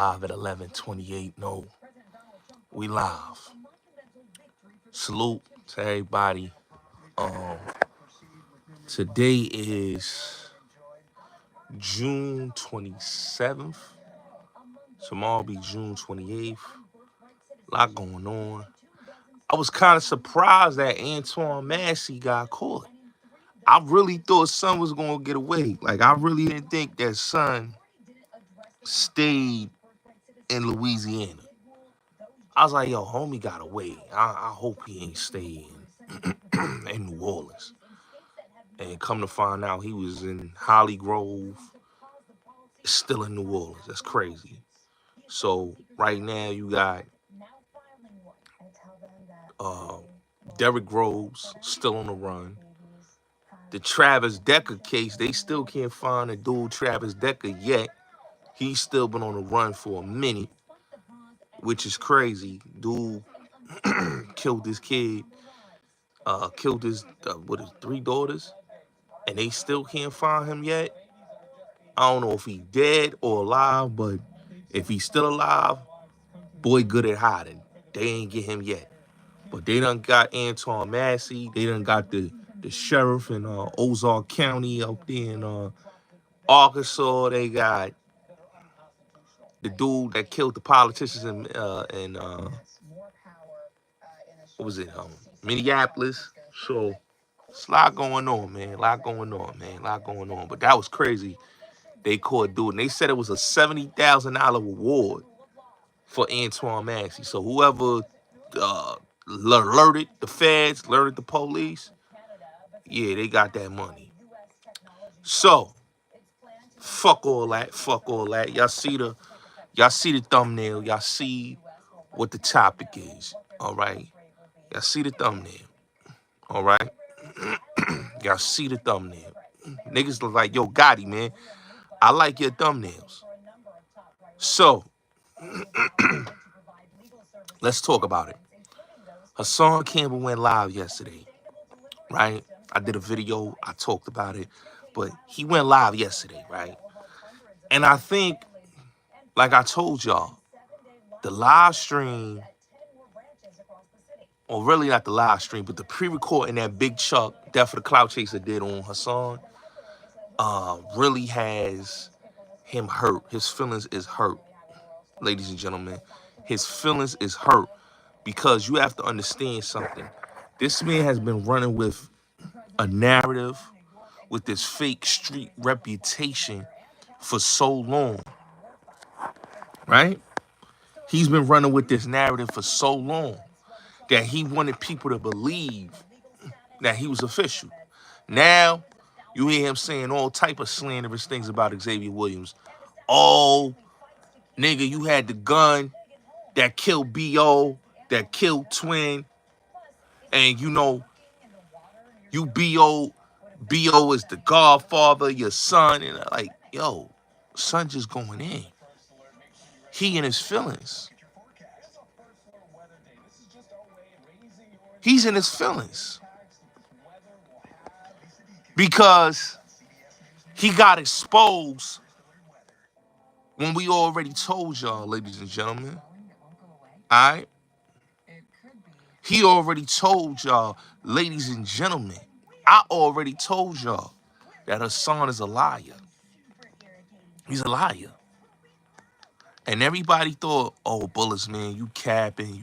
Live at 11:28. No, we live. Salute to everybody. Um, Today is June 27th. Tomorrow will be June 28th. A lot going on. I was kind of surprised that Antoine Massey got caught. I really thought Son was going to get away. Like, I really didn't think that Son stayed in Louisiana. I was like, yo, homie got away. I hope he ain't staying in New Orleans. And come to find out, he was in Holly Grove, still in New Orleans. That's crazy. So right now you got uh, Derrick Groves still on the run. The Travis Decker case, they still can't find the dude Travis Decker yet. He's still been on the run for a minute, which is crazy. Dude killed this kid, killed his three daughters, and they still can't find him yet. I don't know if he dead or alive, but if he's still alive, boy good at hiding. They ain't get him yet. But they done got Antoine Massey. They done got the sheriff in Ozark County out there in Arkansas. They got the dude that killed the politicians in what was it, Minneapolis. So it's a lot going on, man. A lot going on, man. A lot going on. But that was crazy. They caught dude, and they said it was a $70,000 reward for Antoine Massey. So whoever alerted the feds, alerted the police, yeah, they got that money. So fuck all that. Fuck all that. Y'all see the thumbnail. Y'all see what the topic is. All right. Y'all see the thumbnail. All right. Y'all see the thumbnail. Niggas look like, yo, Gotti, man. I like your thumbnails. So let's talk about it. Hassan Campbell went live yesterday, right? I did a video. I talked about it. But he went live yesterday, right? And I think, like I told y'all, the live stream, or really not the live stream, but the pre-recording that Big Chuck, Death of the Clout Chaser, did on Hassan, really has him hurt. His feelings is hurt, ladies and gentlemen. His feelings is hurt because you have to understand something. This man has been running with a narrative, with this fake street reputation for so long, right? He's been running with this narrative for so long that he wanted people to believe that he was official. Now, you hear him saying all type of slanderous things about Xavier Williams. Oh, nigga, you had the gun that killed B.O., that killed Twin, and you know, you B.O. is the godfather, your son, and like, yo, son just going in. He in his feelings. He's in his feelings. Because he got exposed when we already told y'all, ladies and gentlemen. All right? He already told y'all, ladies and gentlemen. I already told y'all that Hassan is a liar. He's a liar. And everybody thought, oh, Bullets, man, you capping.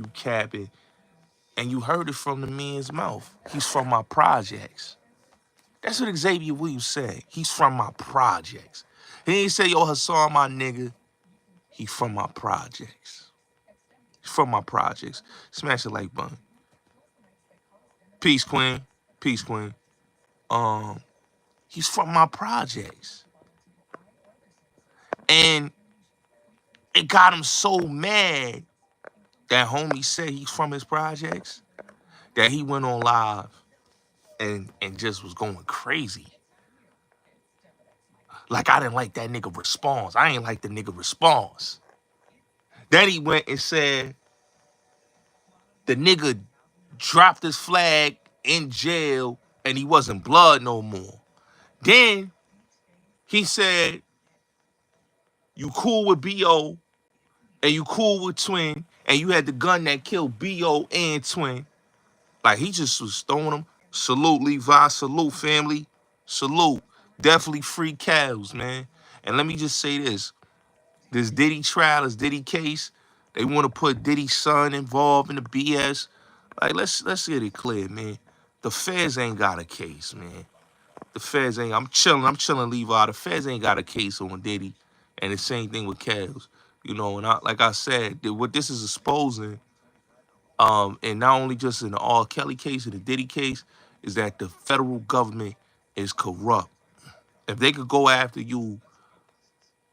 And you heard it from the man's mouth. He's from my projects. That's what Xavier Williams said. He's from my projects. He didn't say, yo, Hassan, my nigga. He from my projects. He's from my projects. Smash the like button. Peace, Queen. Peace, Queen. He's from my projects. And it got him so mad that homie said he's from his projects that he went on live and just was going crazy. Like, I didn't like that nigga response. I ain't like the nigga response. Then he went and said the nigga dropped his flag in jail and he wasn't blood no more. Then he said, you cool with B.O., and you cool with Twin, and you had the gun that killed B.O. and Twin. Like, he just was throwing them. Salute, Levi. Salute, family. Salute. Definitely free cows, man. And let me just say this. This Diddy trial, this Diddy case, they want to put Diddy's son involved in the BS. Like, let's get it clear, man. The feds ain't got a case, man. The feds ain't. I'm chilling, Levi. The feds ain't got a case on Diddy. And the same thing with Kels. You know, and like I said, what this is exposing, and not only just in the R. Kelly case and the Diddy case, is that the federal government is corrupt. If they could go after you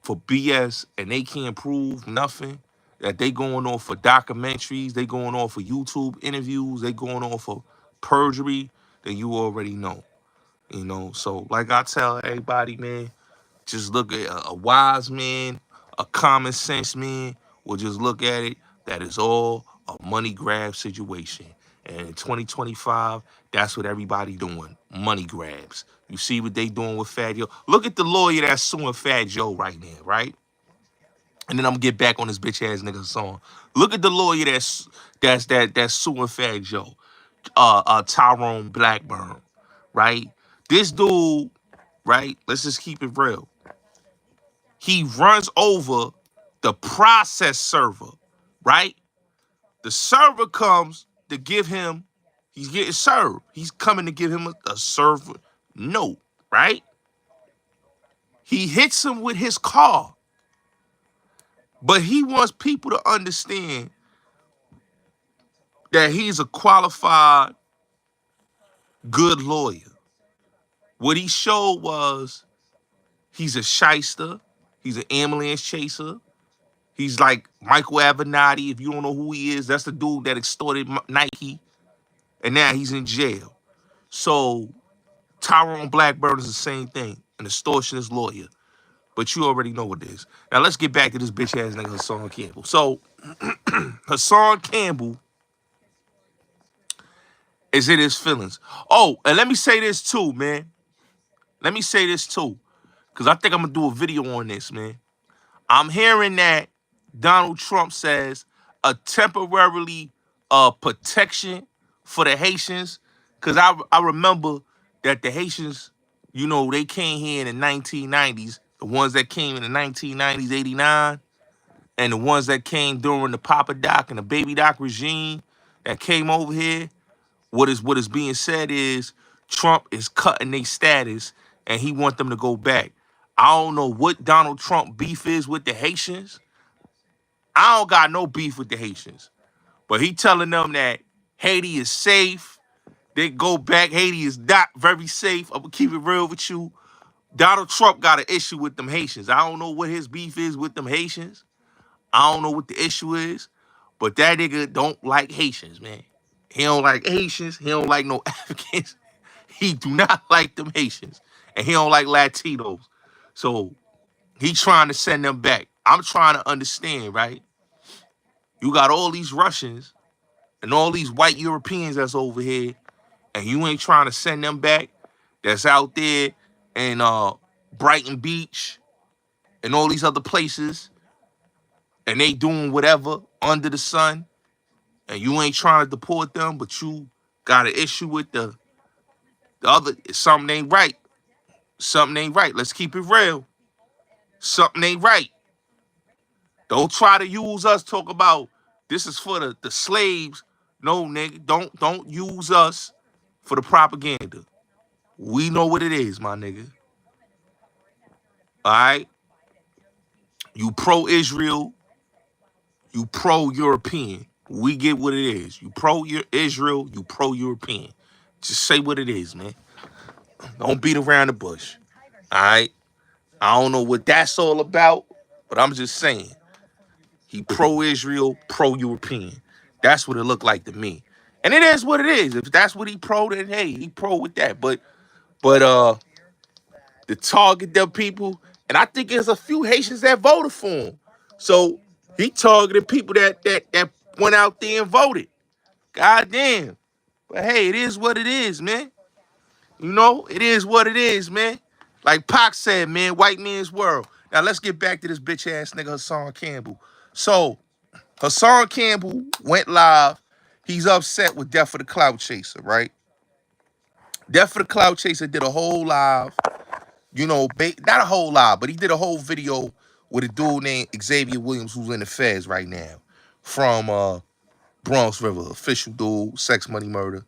for BS and they can't prove nothing, that they going on for documentaries, they going on for YouTube interviews, they going on for perjury, then you already know. You know, so like I tell everybody, man, just look at a wise man, a common sense man will just look at it that it's all a money grab situation. And in 2025, that's what everybody doing, money grabs. You see what they doing with Fat Joe? Look at the lawyer that's suing Fat Joe right now, right? And then I'm gonna get back on this bitch ass nigga song. Look at the lawyer that's suing Fat Joe, Tyrone Blackburn, right? This dude, right? Let's just keep it real. He runs over the process server, right? The server comes to give him, he's getting served. He's coming to give him a server note, right? He hits him with his car. But he wants people to understand that he's a qualified, good lawyer. What he showed was he's a shyster. He's an ambulance chaser. He's like Michael Avenatti. If you don't know who he is, that's the dude that extorted Nike. And now he's in jail. So Tyrone Blackburn is the same thing, an extortionist lawyer. But you already know what it is. Now let's get back to this bitch ass nigga Hassan Campbell. So Hassan Campbell is in his feelings. Oh, and let me say this too, man. Let me say this too. Because I think I'm going to do a video on this, man. I'm hearing that Donald Trump says a temporarily protection for the Haitians. Because I remember that the Haitians, you know, they came here in the 1990s. The ones that came in the 1990s, 89. And the ones that came during the Papa Doc and the Baby Doc regime that came over here. What is being said is Trump is cutting their status and he want them to go back. I don't know what Donald Trump beef is with the Haitians. I don't got no beef with the Haitians. But he telling them that Haiti is safe. They go back. Haiti is not very safe. I'm going to keep it real with you. Donald Trump got an issue with them Haitians. I don't know what his beef is with them Haitians. I don't know what the issue is. But that nigga don't like Haitians, man. He don't like Haitians. He don't like no Africans. He do not like them Haitians. And he don't like Latinos. So he trying to send them back. I'm trying to understand, right? You got all these Russians and all these white Europeans that's over here, and you ain't trying to send them back that's out there in Brighton Beach and all these other places, and they doing whatever under the sun, and you ain't trying to deport them, but you got an issue with the other. Something ain't right. Something ain't right. Let's keep it real. Something ain't right. Don't try to use us, talk about this is for the slaves. No, nigga, don't use us for the propaganda. We know what it is, my nigga. All right? You pro-Israel, you pro-European. We get what it is. You pro-Israel, you pro-European. Just say what it is, man. Don't beat around the bush. All right? I don't know what that's all about, but I'm just saying. He pro-Israel, pro-European. That's what it looked like to me. And it is what it is. If that's what he pro, then hey, he pro with that. But to target them people, and I think there's a few Haitians that voted for him. So he targeted people that went out there and voted. God damn. But hey, it is what it is, man. You know, it is what it is, man. Like Pac said, man, white man's world. Now let's get back to this bitch ass nigga Hassan Campbell. So Hassan Campbell went live. He's upset with Death of the Cloud Chaser, right? Death of the Cloud Chaser did a whole live, you know, not a whole live, but he did a whole video with a dude named Xavier Williams who's in the feds right now from Bronx River, official dude, sex, money, murder.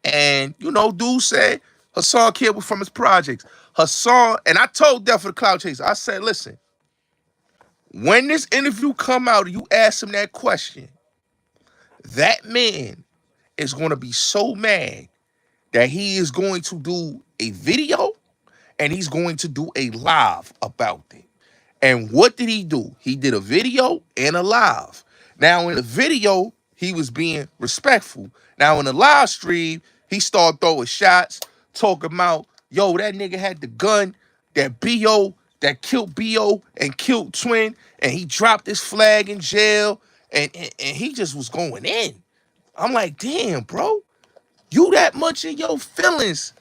And, you know, dude said Hassan Campbell from his projects. Hassan, and I told Death of the Cloud Chaser, I said, listen, when this interview come out and you ask him that question, that man is going to be so mad that he is going to do a video and he's going to do a live about it. And what did he do? He did a video and a live. Now, in the video, he was being respectful. Now, in the live stream, he started throwing shots, talking about, yo, that nigga had the gun, that B.O., that killed B.O. and killed Twin, and he dropped his flag in jail, and he just was going in. I'm like, damn, bro, you that much in your feelings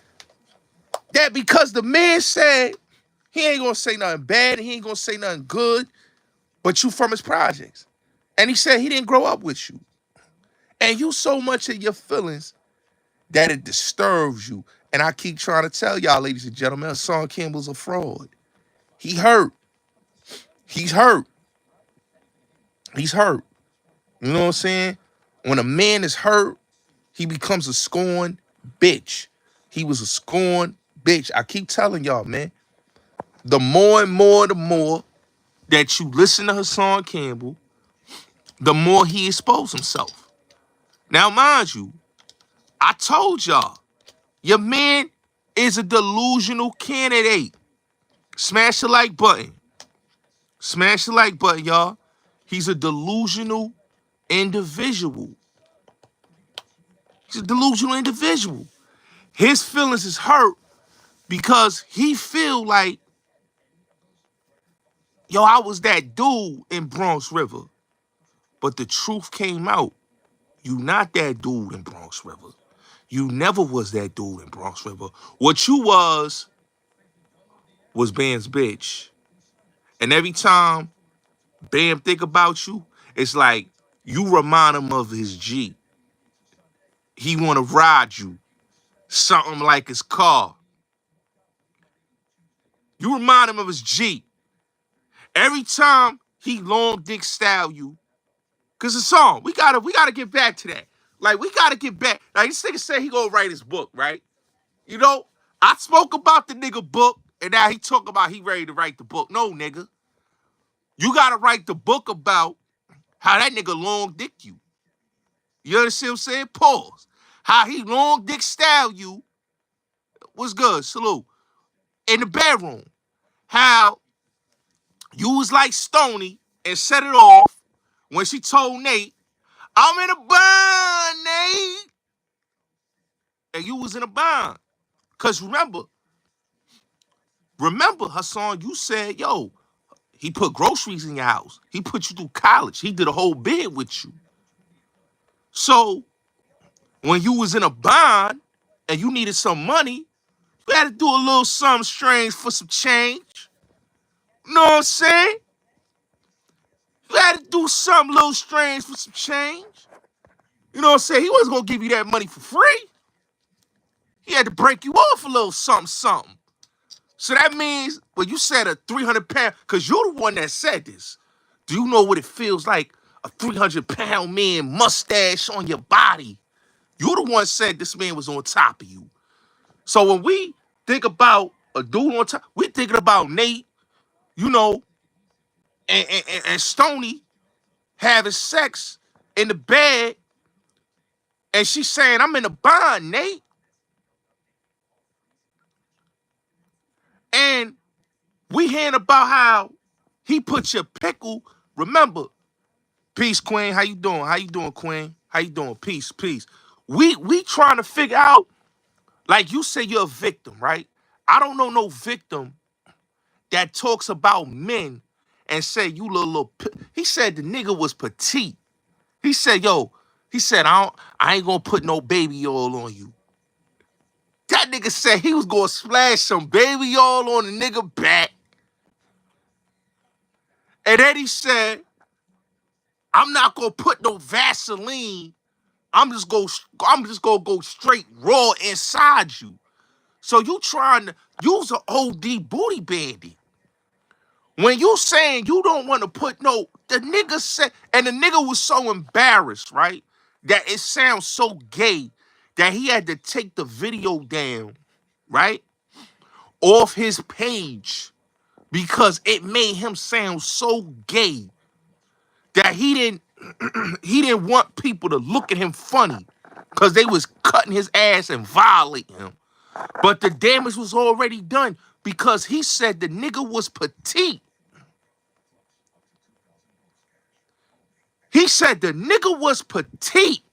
that because the man said he ain't gonna say nothing bad and he ain't gonna say nothing good, but you from his projects. And he said he didn't grow up with you. And you so much in your feelings that it disturbs you. And I keep trying to tell y'all, ladies and gentlemen, Hassan Campbell's a fraud. He hurt. He's hurt. He's hurt. You know what I'm saying? When a man is hurt, he becomes a scorned bitch. He was a scorned bitch. I keep telling y'all, man, the more that you listen to Hassan Campbell, the more he exposed himself. Now, mind you, I told y'all, your man is a delusional candidate. Smash the like button. Smash the like button, y'all. He's a delusional individual. He's a delusional individual. His feelings is hurt because he feel like, yo, I was that dude in Bronx River. But the truth came out. You not that dude in Bronx River. You never was that dude in Bronx River. What you was Bam's bitch. And every time Bam think about you, it's like you remind him of his G. He want to ride you. Something like his car. You remind him of his G. Every time he long dick style you, cause it's on. We gotta get back to that. Like, we gotta get back. Like, this nigga said he gonna write his book, right? You know, I spoke about the nigga book, and now he talk about he ready to write the book. No, nigga. You gotta write the book about how that nigga long dick you. You understand what I'm saying? Pause. How he long dick style you was good. Salute. In the bedroom. How you was like Stony and set it off when she told Nate, I'm in a bind, Nate. And you was in a bind. Because remember, Hassan, you said, yo, he put groceries in your house. He put you through college. He did a whole bid with you. So when you was in a bind and you needed some money, you had to do a little something strange for some change. You know what I'm saying? You had to do something a little strange for some change. You know what I'm saying? He wasn't going to give you that money for free. He had to break you off a little something. So that means, when you said a 300-pound, because you're the one that said this. Do you know what it feels like? A 300-pound man, mustache on your body. You're the one said this man was on top of you. So when we think about a dude on top, we're thinking about Nate, you know, and Stony having sex in the bed. And she's saying, I'm in a bind, Nate. And we hearing about how he put your pickle. Remember, peace, Queen. How you doing? How you doing, Queen? How you doing? Peace, peace. We trying to figure out, like you say you're a victim, right? I don't know no victim that talks about men and say you little. He said the nigga was petite. He said, yo, I ain't gonna put no baby oil on you. That nigga said he was gonna splash some baby oil on the nigga back. And then he said, I'm not gonna put no Vaseline. I'm just gonna go straight raw inside you. So you trying to use an OD booty bandit. When you saying you don't want to put no, the nigga said, and the nigga was so embarrassed, right? That it sounds so gay that he had to take the video down, right? Off his page because it made him sound so gay that he didn't want people to look at him funny because they was cutting his ass and violating him. But the damage was already done because he said the nigga was petite. He said the nigga was petite.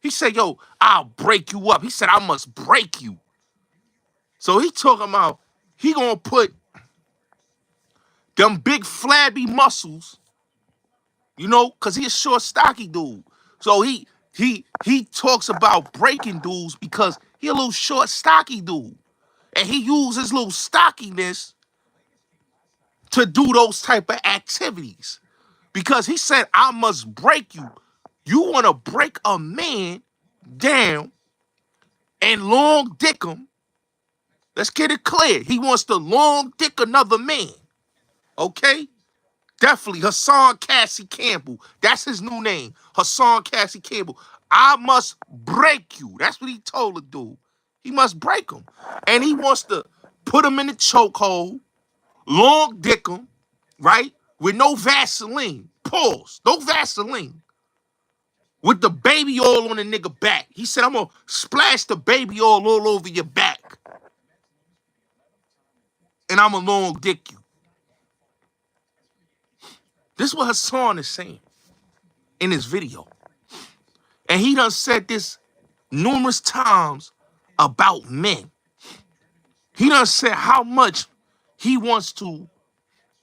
He said, yo, I'll break you up. He said, I must break you. So he talking about he gonna put them big flabby muscles, you know, because he a short, stocky dude. So he talks about breaking dudes because he a little short, stocky dude. And he used his little stockiness to do those type of activities. Because he said, I must break you. You want to break a man down and long dick him. Let's get it clear. He wants to long dick another man. Okay? Definitely Hassan Campbell. That's his new name. Hassan Campbell. I must break you. That's what he told the dude. He must break him. And he wants to put him in the chokehold, long dick him, right? With no Vaseline. Pause. No Vaseline. With the baby oil on the nigga back. He said, I'm going to splash the baby oil all over your back. And I'm going to long dick you. This is what Hassan is saying in his video. And he done said this numerous times about men. He done said how much he wants to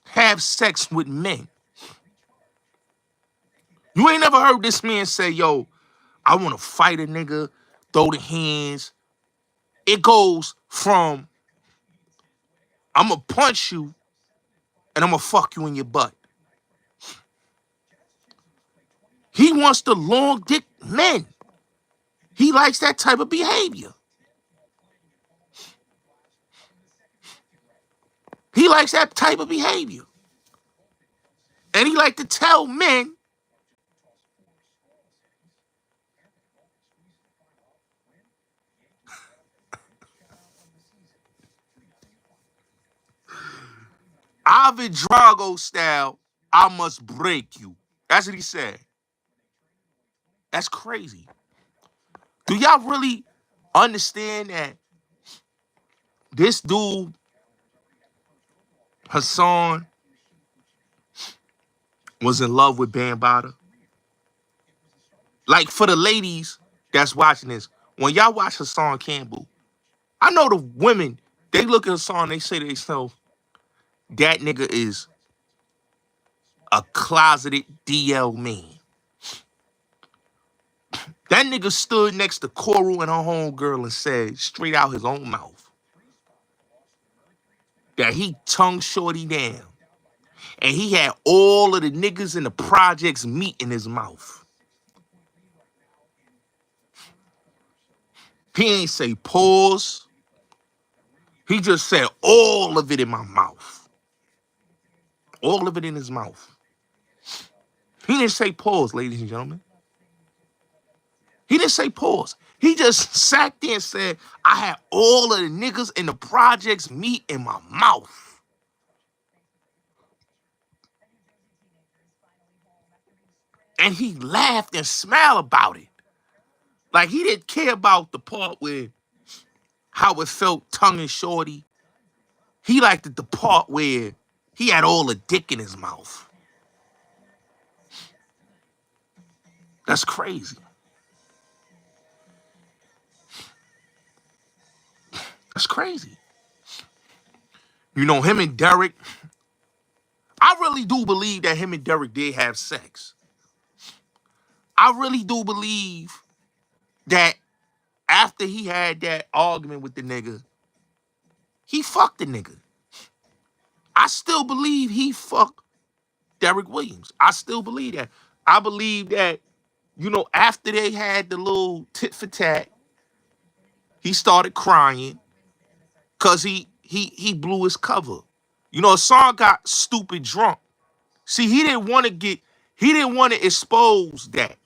have sex with men. You ain't never heard this man say, yo, I want to fight a nigga, throw the hands. It goes from, I'm going to punch you and I'm going to fuck you in your butt. He wants the long dick men. He likes that type of behavior. He likes that type of behavior. And he like to tell men, Ivan Drago style, I must break you. That's what he said. That's crazy. Do y'all really understand that this dude, Hassan, was in love with Bambaataa? Like, for the ladies that's watching this, when y'all watch Hassan Campbell, I know the women, they look at Hassan, they say to themselves, that nigga is a closeted DL man. That nigga stood next to Coral and her homegirl and said, straight out his own mouth, that he tongue shorty down. And he had all of the niggas in the projects meat in his mouth. He ain't say pause. He just said all of it in my mouth. All of it in his mouth. He didn't say pause, ladies and gentlemen. He didn't say pause. He just sat there and said, I had all of the niggas in the projects meat in my mouth. And he laughed and smiled about it. Like, he didn't care about the part where how it felt tongue shorty. He liked the part where he had all the dick in his mouth. That's crazy. That's crazy. You know, him and Derek, I really do believe that him and Derek did have sex. I really do believe that after he had that argument with the nigga, he fucked the nigga. I still believe he fucked Derek Williams. I still believe that. I believe that, you know, after they had the little tit for tat, he started crying because he blew his cover. You know, Hassan got stupid drunk. See, he didn't want to expose that,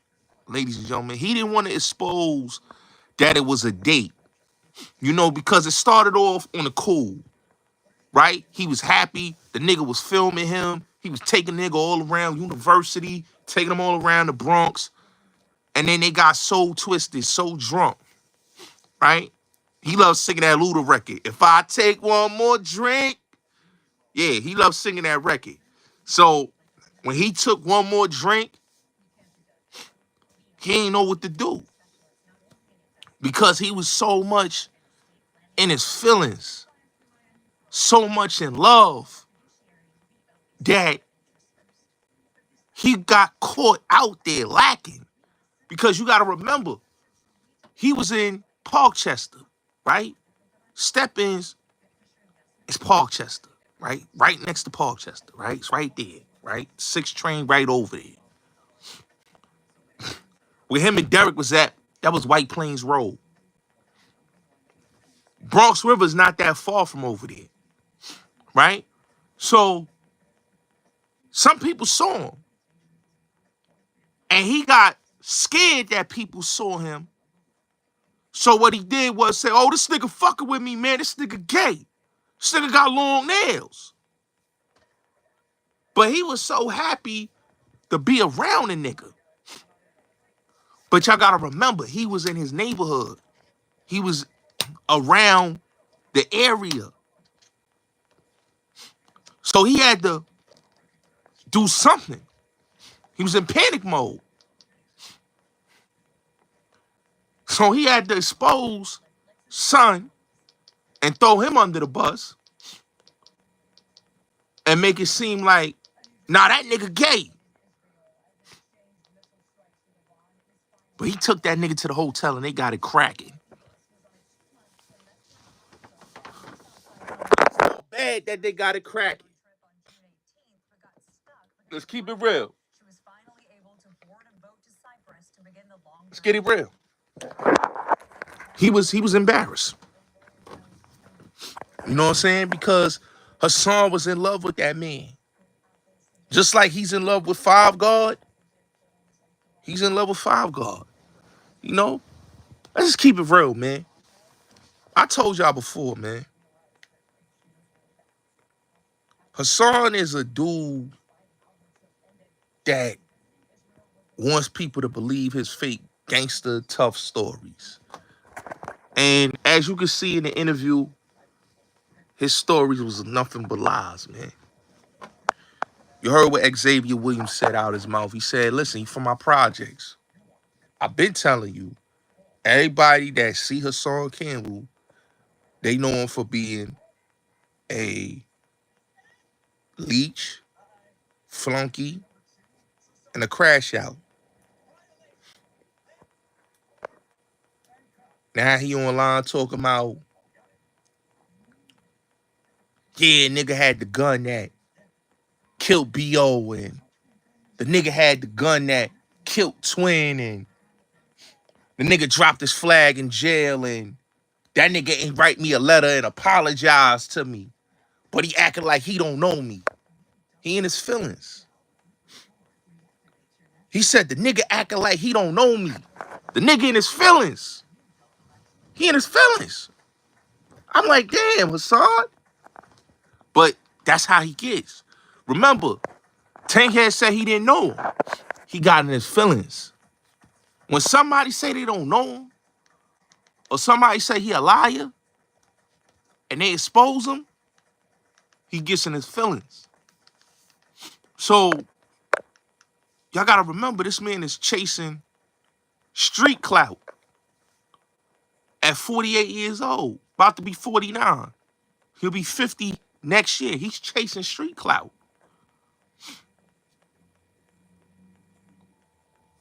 ladies and gentlemen. He didn't want to expose that it was a date, you know, because it started off on a cool, right? He was happy. The nigga was filming him. He was taking nigga all around university, taking them all around the Bronx. And then they got so twisted, so drunk, right? He loves singing that Luda record. If I take one more drink, yeah, he loves singing that record. So when he took one more drink, he ain't know what to do because he was so much in his feelings, so much in love that he got caught out there lacking. Because you got to remember, he was in Parkchester, right? Step-ins is Parkchester, right? Right next to Parkchester, right? It's right there, right? 6 train right over there. Where him and Derek was at, that was White Plains Road. Bronx River is not that far from over there, right? So some people saw him, and he got scared that people saw him. So what he did was say, oh, this nigga fucking with me, man. This nigga gay. This nigga got long nails. But he was so happy to be around a nigga. But y'all gotta remember, he was in his neighborhood. He was around the area. So he had to do something. He was in panic mode. So he had to expose Son and throw him under the bus and make it seem like, nah, that nigga gay. But he took that nigga to the hotel and they got it cracking. So bad that they got it cracking. Let's keep it real. Let's get it real. He was embarrassed. You know what I'm saying? Because Hassan was in love with that man. Just like he's in love with Five God. He's in love with Five God. You know? Let's just keep it real, man. I told y'all before, man. Hassan is a dude that wants people to believe his fake gangster tough stories. And as you can see in the interview, his stories was nothing but lies, man. You heard what Xavier Williams said out his mouth. He said, listen, you from my projects. I've been telling you, everybody that see Hassan Campbell, they know him for being a leech, flunky, and a crash out. Now he online talking about, yeah, nigga had the gun that killed B.O. and the nigga had the gun that killed Twin and the nigga dropped his flag in jail and that nigga ain't write me a letter and apologize to me. But he acting like he don't know me. He in his feelings. He said the nigga acting like he don't know me. The nigga in his feelings. He in his feelings. I'm like, damn, Hassan. But that's how he gets. Remember, Tankhead said he didn't know him. He got in his feelings. When somebody say they don't know him, or somebody say he a liar, and they expose him, he gets in his feelings. So, y'all gotta remember, this man is chasing street clout at 48 years old, about to be 49. He'll be 50 next year. He's chasing street clout.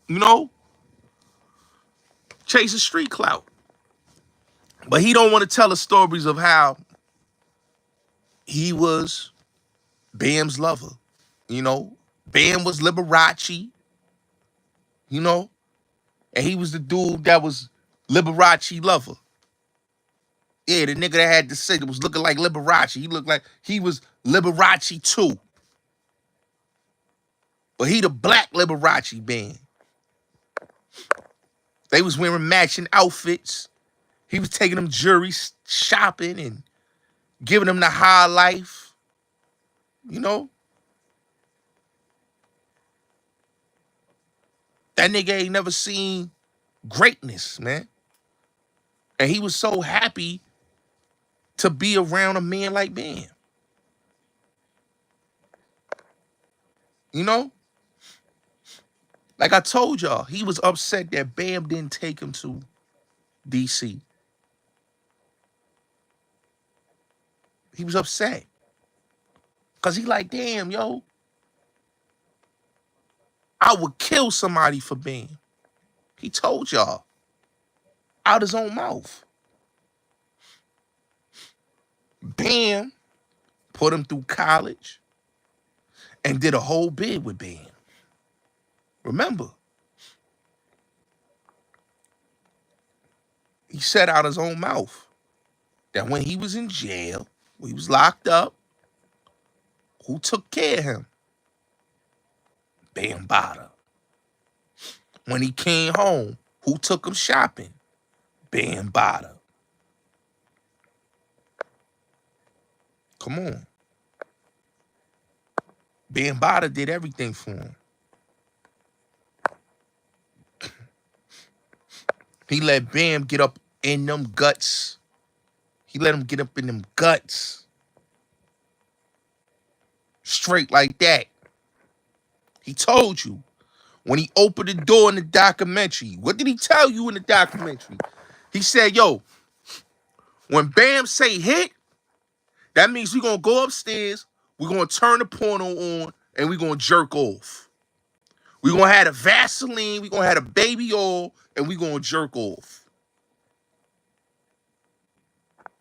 You know? Chasing street clout. But he don't want to tell the stories of how he was Bam's lover. You know? Bam was Liberace. you know? And he was the dude that was Liberace lover. Yeah, the nigga that had the shit that was looking like Liberace. He looked like he was Liberace too. But he the black Liberace band. They was wearing matching outfits. He was taking them jewelry shopping and giving them the high life. You know? That nigga ain't never seen greatness, man. And he was so happy to be around a man like Bam. You know? Like I told y'all, he was upset that Bam didn't take him to DC. He was upset. Because he like, damn, yo, I would kill somebody for Bam. He told y'all out his own mouth. Bam put him through college and did a whole bid with Bam. Remember, he said out his own mouth that when he was in jail, when he was locked up, who took care of him? Bam Bada. When he came home, who took him shopping? Bam Bada. Come on. Bam Bada did everything for him. He let Bam get up in them guts. He let him get up in them guts. Straight like that. He told you. When he opened the door in the documentary, what did he tell you in the documentary? He said, yo, when Bam say hit, that means we're going to go upstairs, we're going to turn the porno on, and we're going to jerk off. We're going to have a Vaseline, we're going to have a baby oil, and we're going to jerk off.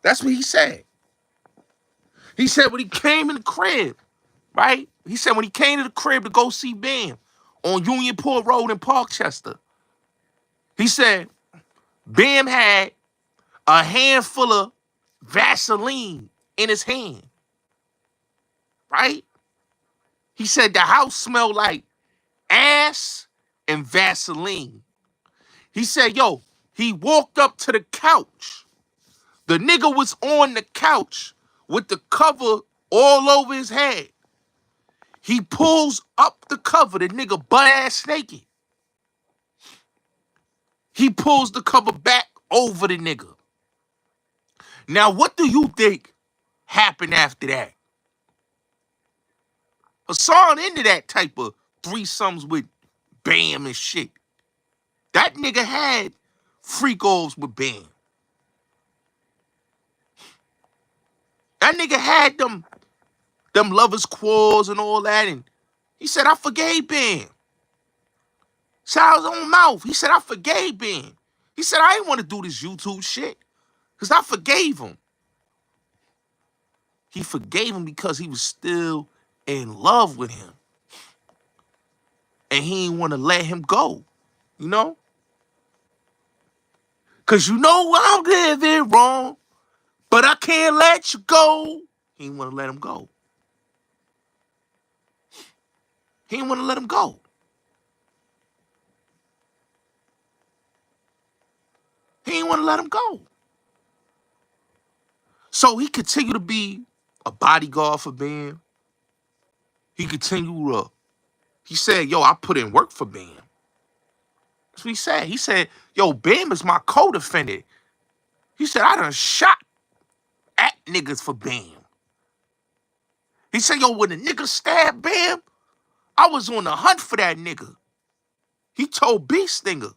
That's what he said. He said when he came in the crib, right? He said when he came to the crib to go see Bam on Unionport Road in Parkchester, he said Bam had a handful of Vaseline in his hand, right? He said the house smelled like ass and Vaseline. He said, yo, he walked up to the couch. The nigga was on the couch with the cover all over his head. He pulls up the cover, the nigga butt-ass naked. He pulls the cover back over the nigga. Now, what do you think happened after that? Hassan into that type of threesomes with Bam and shit. That nigga had freak-offs with Bam. That nigga had them lovers' quarrels and all that, and he said, I forgave Bam. Said out his own mouth. He said, I forgave Bam. He said, I didn't want to do this YouTube shit because I forgave him. He forgave him because he was still in love with him. And he didn't want to let him go, you know? Because you know what I'm living wrong, but I can't let you go. He didn't want to let him go. He didn't want to let him go. He didn't want to let him go. So he continued to be a bodyguard for Bam. He continued to, he said, yo, I put in work for Bam. That's what he said. He said, yo, Bam is my co-defendant. He said, I done shot at niggas for Bam. He said, yo, when the nigga stabbed Bam, I was on the hunt for that nigga. He told B Stinger,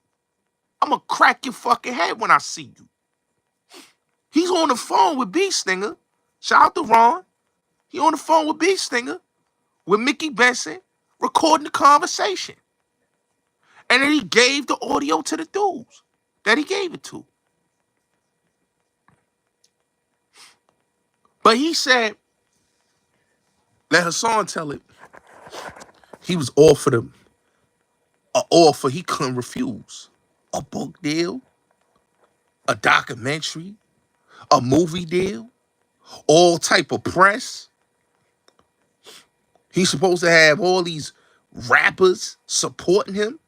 I'm going to crack your fucking head when I see you. He's on the phone with B Stinger. Shout out to Ron. He on the phone with B Stinger, with Mickey Benson, recording the conversation. And then he gave the audio to the dudes that he gave it to. But he said, let Hassan tell it, he was offered An offer he couldn't refuse. A book deal, a documentary, a movie deal, all type of press. He's supposed to have all these rappers supporting him.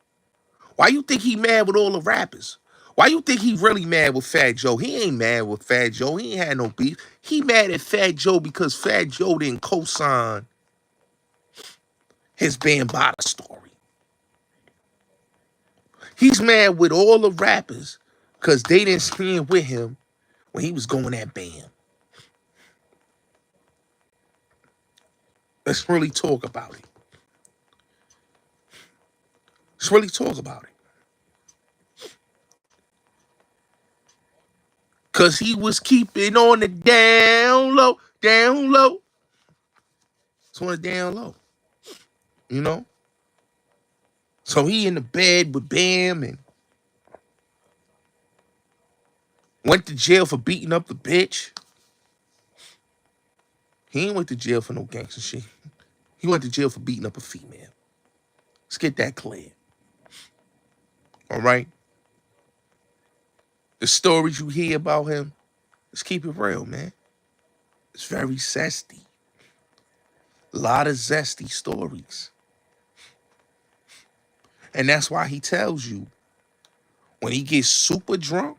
Why you think he mad with all the rappers? Why you think he really mad with Fat Joe? He ain't mad with Fat Joe. He ain't had no beef. He mad at Fat Joe because Fat Joe didn't co-sign his Bambaataa story. He's mad with all the rappers because they didn't stand with him when he was going at Bam. Let's really talk about it. Let's really talk about it. Because he was keeping on the down low, down low. It's on the down low, you know? So he in the bed with Bam and went to jail for beating up the bitch. He ain't went to jail for no gangster shit. He went to jail for beating up a female. Let's get that clear. All right? The stories you hear about him, let's keep it real, man. It's very zesty. A lot of zesty stories. And that's why he tells you, when he gets super drunk,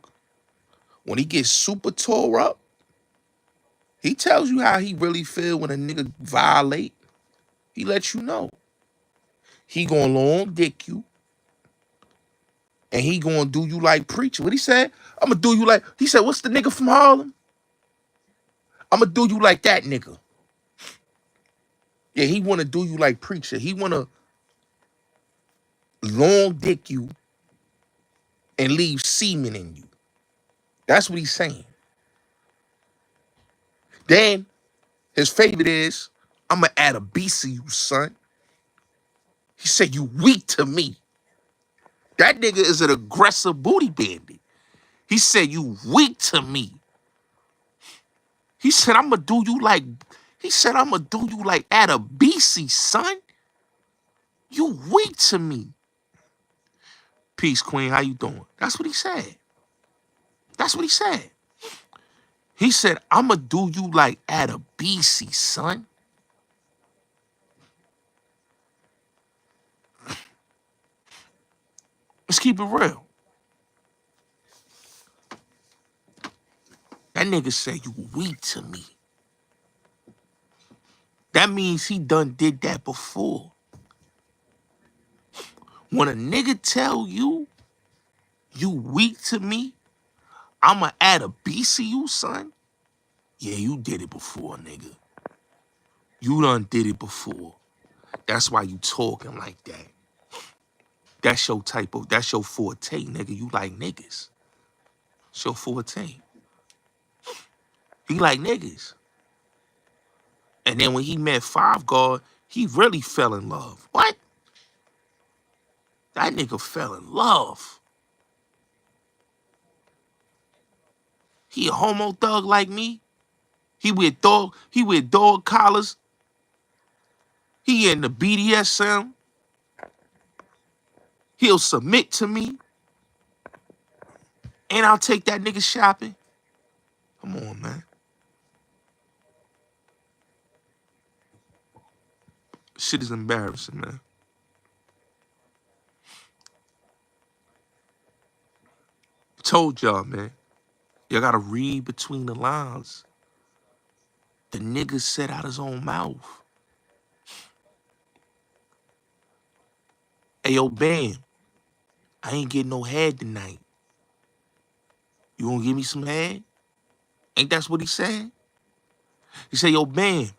when he gets super tore up, he tells you how he really feel when a nigga violate. He lets you know. He gonna long dick you. And he gonna do you like Preacher. What he said? I'm gonna do you like, he said, what's the nigga from Harlem? I'm gonna do you like that nigga. Yeah, he wanna do you like Preacher. He wanna long dick you and leave semen in you. That's what he's saying. Then his favorite is, I'm gonna add a beast to you, son. He said, you weak to me. That nigga is an aggressive booty bandit. He said, you weak to me. He said, I'm gonna do you like, add a BC, son. You weak to me. Peace, Queen. How you doing? That's what he said. That's what he said. He said, I'm gonna do you like add a BC, son. Let's keep it real. That nigga said, you weak to me. That means he done did that before. When a nigga tell you, you weak to me, I'ma add a BCU, son. Yeah, you did it before, nigga. You done did it before. That's why you talking like that. That's your type of, that's your forte, nigga. You like niggas. It's your forte. He like niggas. And then when he met Five Guard, he really fell in love. What? That nigga fell in love. He a homo thug like me. He wear dog collars. He in the BDSM. He'll submit to me. And I'll take that nigga shopping. Come on, man. Shit is embarrassing, man. Told y'all, man. Y'all gotta read between the lines. The nigga said out his own mouth. Hey, yo, Bam, I ain't getting no head tonight. You gonna give me some head? Ain't that what he said? He said, yo, Bam,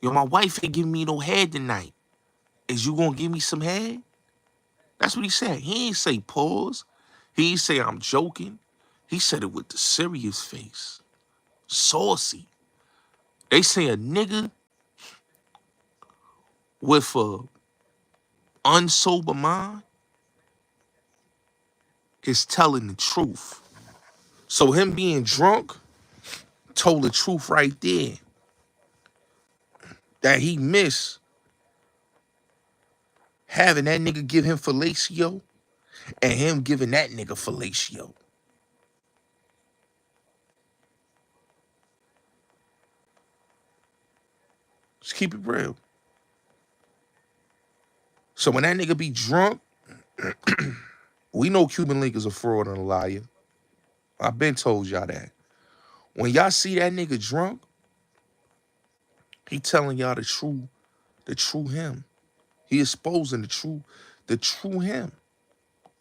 yo, my wife ain't giving me no head tonight. Is you gonna give me some head? That's what he said. He ain't say pause. He ain't say I'm joking. He said it with the serious face. Saucy. They say a nigga with a unsober mind is telling the truth. So him being drunk told the truth right there. That he missed having that nigga give him fellatio and him giving that nigga fellatio. Just keep it real. So when that nigga be drunk, we know Cuban Link is a fraud and a liar. I've been told y'all that. When y'all see that nigga drunk, he telling y'all the true him. He exposing the true him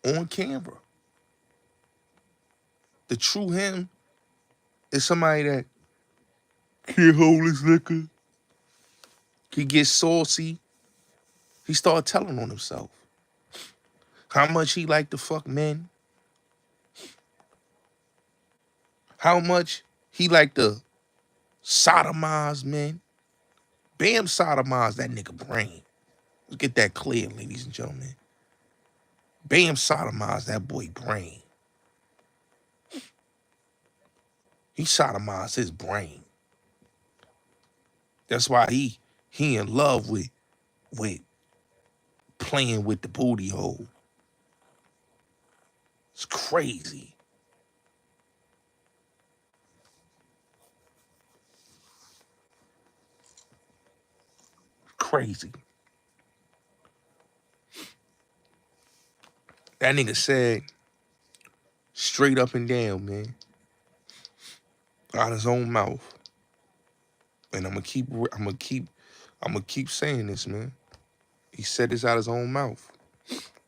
on camera. The true him is somebody that can't hold his liquor. He gets saucy. He started telling on himself. How much he like to fuck men. How much he like to sodomize men. Bam sodomize that nigga brain. Let's get that clear, ladies and gentlemen. Bam sodomized that boy brain. He sodomized his brain. That's why he in love with playing with the booty hole. It's crazy. Crazy. That nigga said straight up and down, man. Out his own mouth. And I'm gonna keep saying this, man. He said this out his own mouth.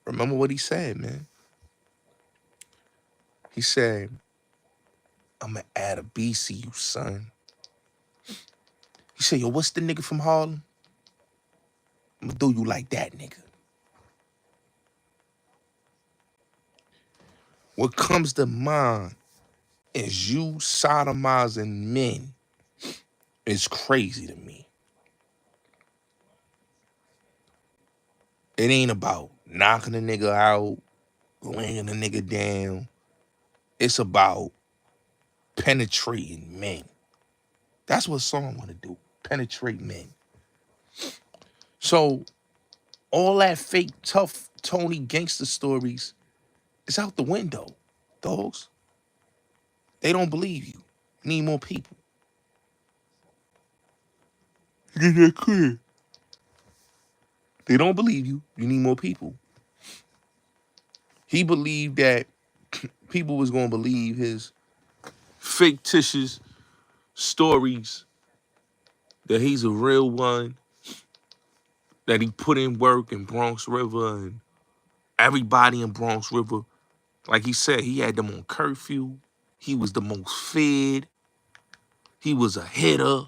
Remember what he said, man. He said, I'm gonna add a BC, you son. He said, yo, what's the nigga from Harlem? I'm gonna do you like that, nigga. What comes to mind is you sodomizing men is crazy to me. It ain't about knocking a nigga out, laying a nigga down. It's about penetrating men. That's what song want to do. Penetrate men. So all that fake tough Tony gangster stories is out the window, dogs. They don't believe you. Need more people. Get that clear. They don't believe you. You need more people. He believed that people was going to believe his fictitious stories, that he's a real one, that he put in work in Bronx River, and everybody in Bronx River, like he said, he had them on curfew. He was the most fed. He was a hitter.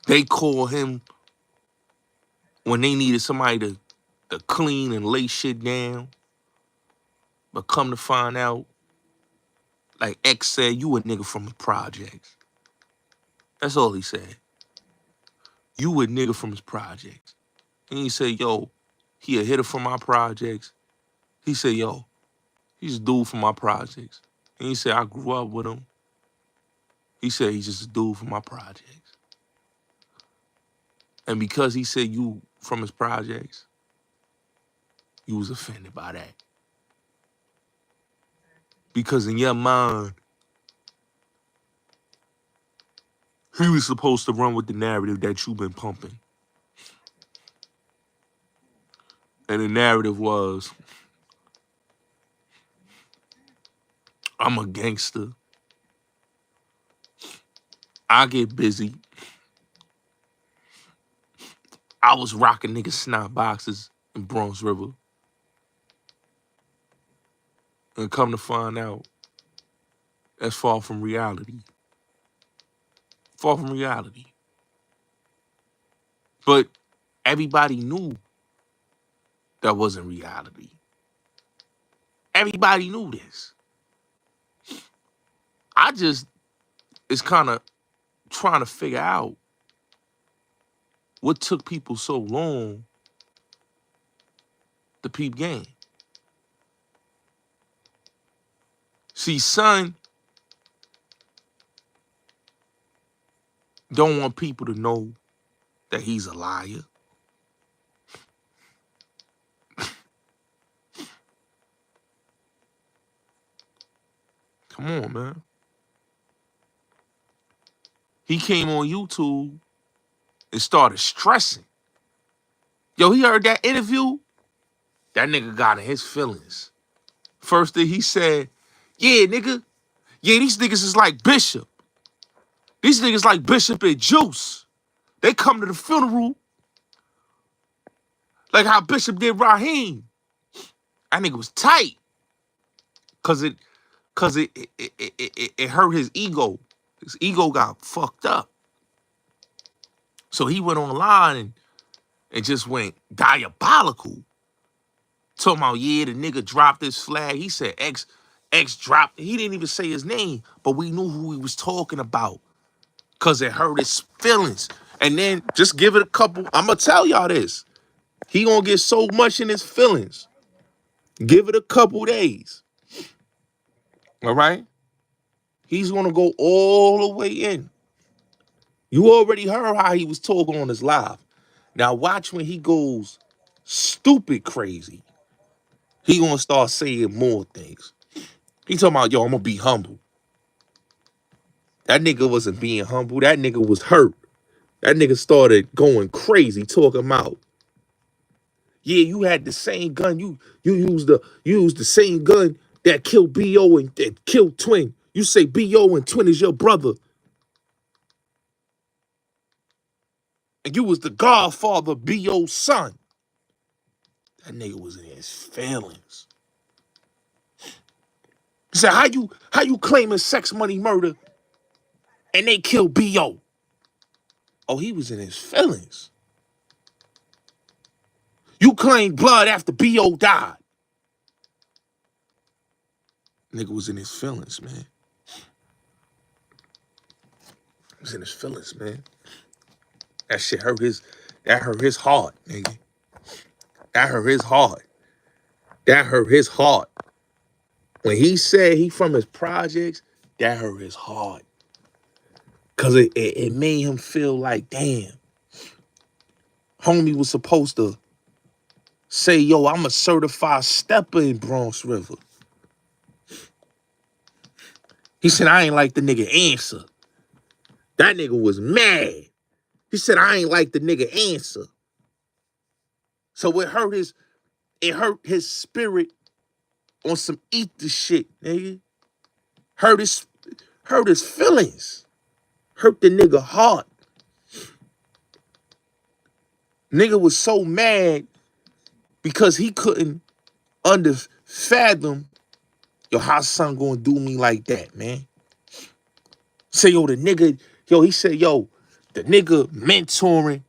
They called him when they needed somebody to clean and lay shit down. But come to find out, like X said, you a nigga from the projects. That's all he said. You a nigga from his projects. And he said, yo, he a hitter from my projects. He said, yo, he's a dude from my projects. And he said, I grew up with him. He said, he's just a dude from my projects. And because he said you from his projects, you was offended by that. Because in your mind, he was supposed to run with the narrative that you've been pumping. And the narrative was, I'm a gangster. I get busy. I was rocking niggas snot boxes in Bronx River. And come to find out, that's far from reality. Far from reality. But everybody knew that wasn't reality. Everybody knew this. I just is kind of trying to figure out what took people so long to peep game. See, son don't want people to know that he's a liar. Come on, man. He came on YouTube and started stressing. Yo, he heard that interview. That nigga got in his feelings. First thing he said, yeah, nigga. Yeah, these niggas is like Bishop. These niggas like Bishop and Juice. They come to the funeral like how Bishop did Raheem. That nigga was tight. Cause it hurt his ego. His ego got fucked up. So he went online and just went diabolical. Talking about, yeah, the nigga dropped this flag. He said X dropped. He didn't even say his name, but we knew who he was talking about. Cause it hurt his feelings. And then just give it a couple. I'm gonna tell y'all this. He gonna get so much in his feelings. Give it a couple days. All right? He's gonna go all the way in. You already heard how he was talking on his live. Now watch when he goes stupid crazy. He gonna start saying more things. He talking about, yo, I'm gonna be humble. That nigga wasn't being humble. That nigga was hurt. That nigga started going crazy, talking about, yeah, you had the same gun. You used the same gun that killed B.O. and that killed Twin. You say B.O. and Twin is your brother. And you was the godfather of B.O.'s son. That nigga was in his feelings. He said, how you claiming sex, money, murder, and they killed B.O.? Oh, he was in his feelings. You claim blood after B.O. died. Nigga was in his feelings, man. He was in his feelings, man. That shit hurt his heart, nigga. That hurt his heart. That hurt his heart. When he said he from his projects, that hurt his heart. Cause it made him feel like, damn, homie was supposed to say, yo, I'm a certified stepper in Bronx River. He said, I ain't like the nigga answer. That nigga was mad. He said, I ain't like the nigga answer. So it hurt his spirit on some eat the shit, nigga. Hurt his feelings. Hurt the nigga heart. Nigga was so mad because he couldn't fathom, yo, how son gonna do me like that, man? Say, yo, the nigga, yo, he said, yo, the nigga mentoring.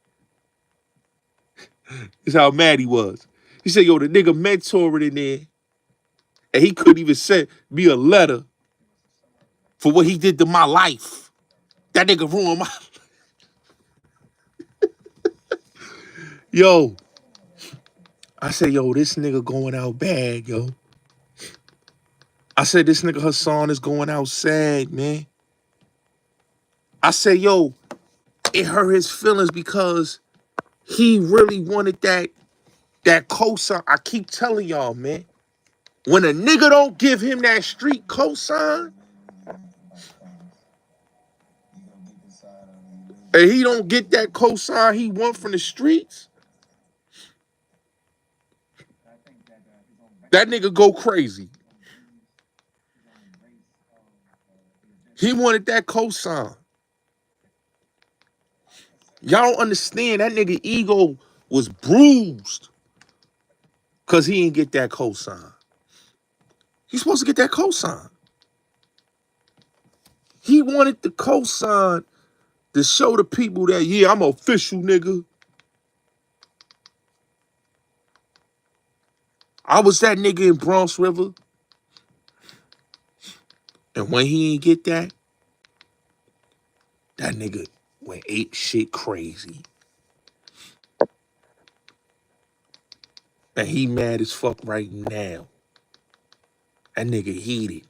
This is how mad he was. He said, yo, the nigga mentoring in there, and he couldn't even send me a letter for what he did to my life. That nigga ruined my Yo, I said, yo, this nigga going out bad, yo. I said, this nigga Hassan is going out sad, man. I said, yo, it hurt his feelings because he really wanted that cosign. I keep telling y'all, man. When a nigga don't give him that street cosign, and he don't get that cosign he want from the streets, that nigga go crazy. He wanted that cosign. Y'all don't understand. That nigga ego was bruised because he didn't get that cosign. He's supposed to get that cosign. He wanted the cosign to show the people that, yeah, I'm official, nigga. I was that nigga in Bronx River. And when he didn't get that, that nigga went ape shit crazy. And he mad as fuck right now. That nigga heated.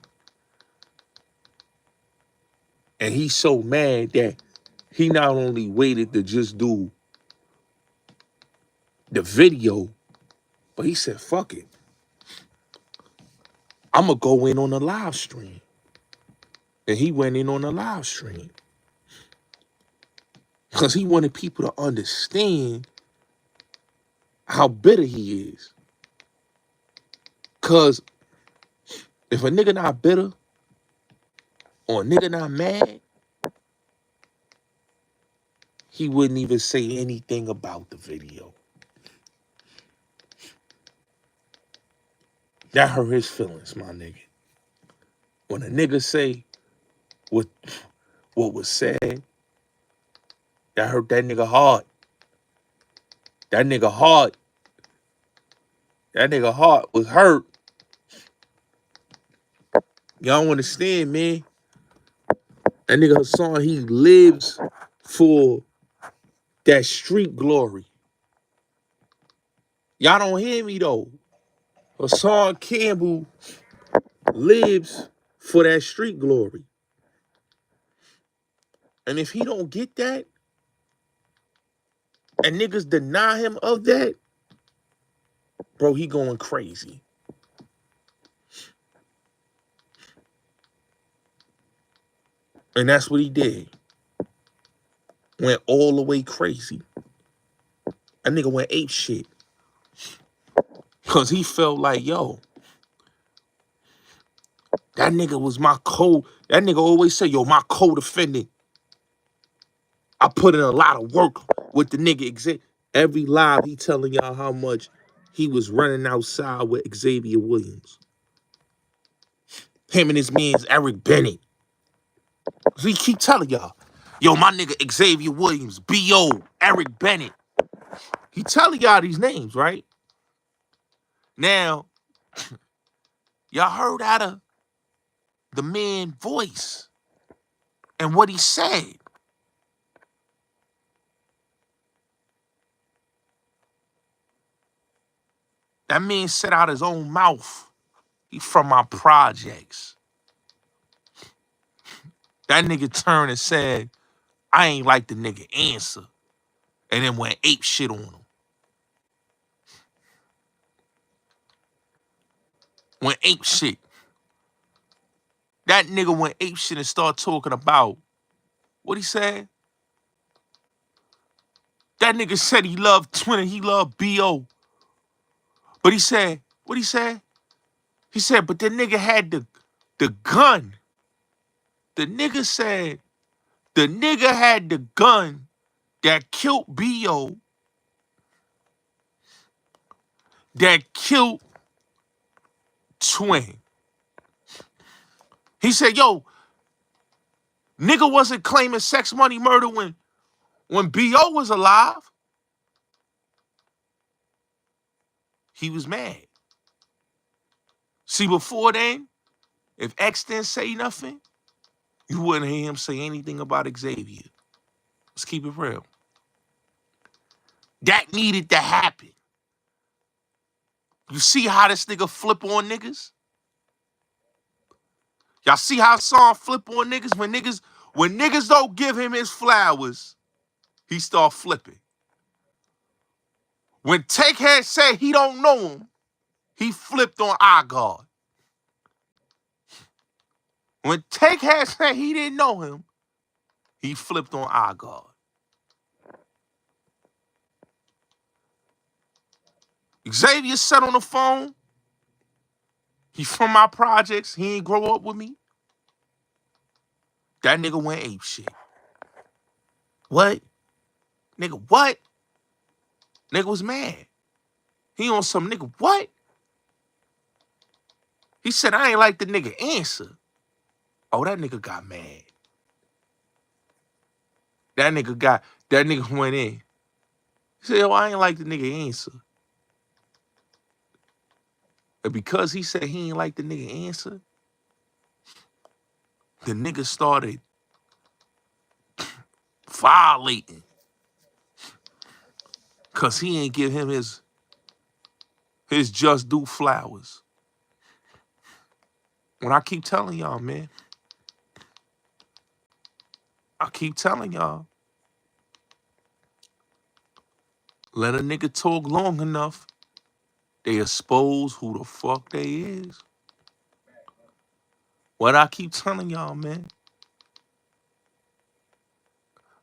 And he's so mad that he not only waited to just do the video, but he said, fuck it. I'm going to go in on the live stream. And he went in on a live stream because he wanted people to understand how bitter he is. Because if a nigga not bitter or a nigga not mad, he wouldn't even say anything about the video. That hurt his feelings, my nigga. When a nigga say what was said, that hurt that nigga hard. That nigga heart was hurt. Y'all don't understand, man. That nigga Hassan, he lives for that street glory. Y'all don't hear me though. Hassan Campbell lives for that street glory. And if he don't get that, and niggas deny him of that, bro, he going crazy. And that's what he did. Went all the way crazy. That nigga went ape shit. Because he felt like, yo, that nigga was my that nigga always say, yo, my co-defendant. I put in a lot of work with the nigga. Every live, he telling y'all how much he was running outside with Xavier Williams. Him and his man's Eric Bennett. So he keep telling y'all, yo, my nigga Xavier Williams, B.O., Eric Bennett. He telling y'all these names, right? Now, y'all heard out of the man's voice and what he said. That man said out his own mouth, he from my projects. That nigga turned and said, I ain't like the nigga answer. And then went ape shit on him. Went ape shit. That nigga went ape shit and started talking about what he said. That nigga said he loved Twitter, he loved B.O. But he said, what he said? He said, but the nigga had the gun. The nigga said, the nigga had the gun that killed B.O. that killed Twin. He said, yo, nigga wasn't claiming sex, money, murder when B.O. was alive. He was mad. See, before then, if X didn't say nothing, you wouldn't hear him say anything about Xavier. Let's keep it real. That needed to happen. You see how this nigga flip on niggas? Y'all see how Hassan flip on niggas? When niggas don't give him his flowers, he start flipping. When Takehead said he don't know him, he flipped on our guard. When Takehead said he didn't know him, he flipped on our guard. Xavier said on the phone, he from my projects, he ain't grow up with me. That nigga went ape shit. What? Nigga, what? Nigga was mad. He on some nigga, what? He said, I ain't like the nigga answer. Oh, that nigga got mad. That nigga went in. He said, oh, I ain't like the nigga answer. And because he said he ain't like the nigga answer, the nigga started violating. Cause he ain't give him his just due flowers. When I keep telling y'all, man, I keep telling y'all, let a nigga talk long enough, they expose who the fuck they is. What I keep telling y'all, man,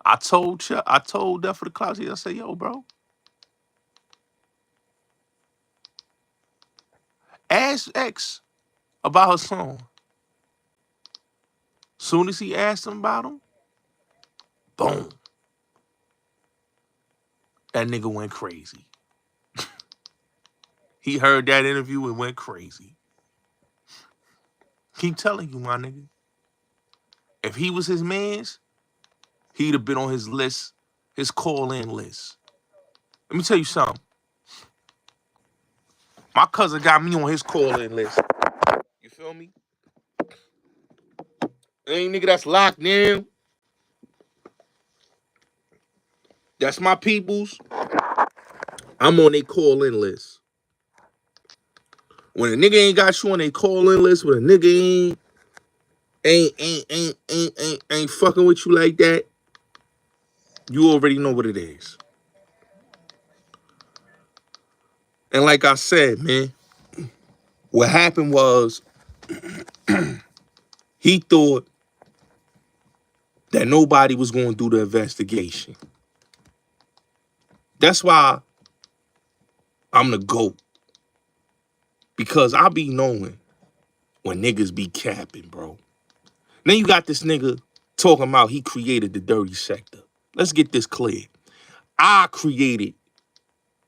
I told that for the clout chase. I said, yo, bro, ask X about her song. Soon as he asked him about him, boom, that nigga went crazy. He heard that interview and went crazy. Keep telling you, my nigga. If he was his man's, he'd have been on his list, his call-in list. Let me tell you something. My cousin got me on his call-in list. You feel me? Any nigga that's locked in, that's my peoples, I'm on their call-in list. When a nigga ain't got you on their call-in list, when a nigga ain't fucking with you like that, you already know what it is. And like I said, man, what happened was he thought that nobody was going to do the investigation. That's why I'm the GOAT. Because I be knowing when niggas be capping, bro. Then you got this nigga talking about he created the dirty sector. Let's get this clear. I created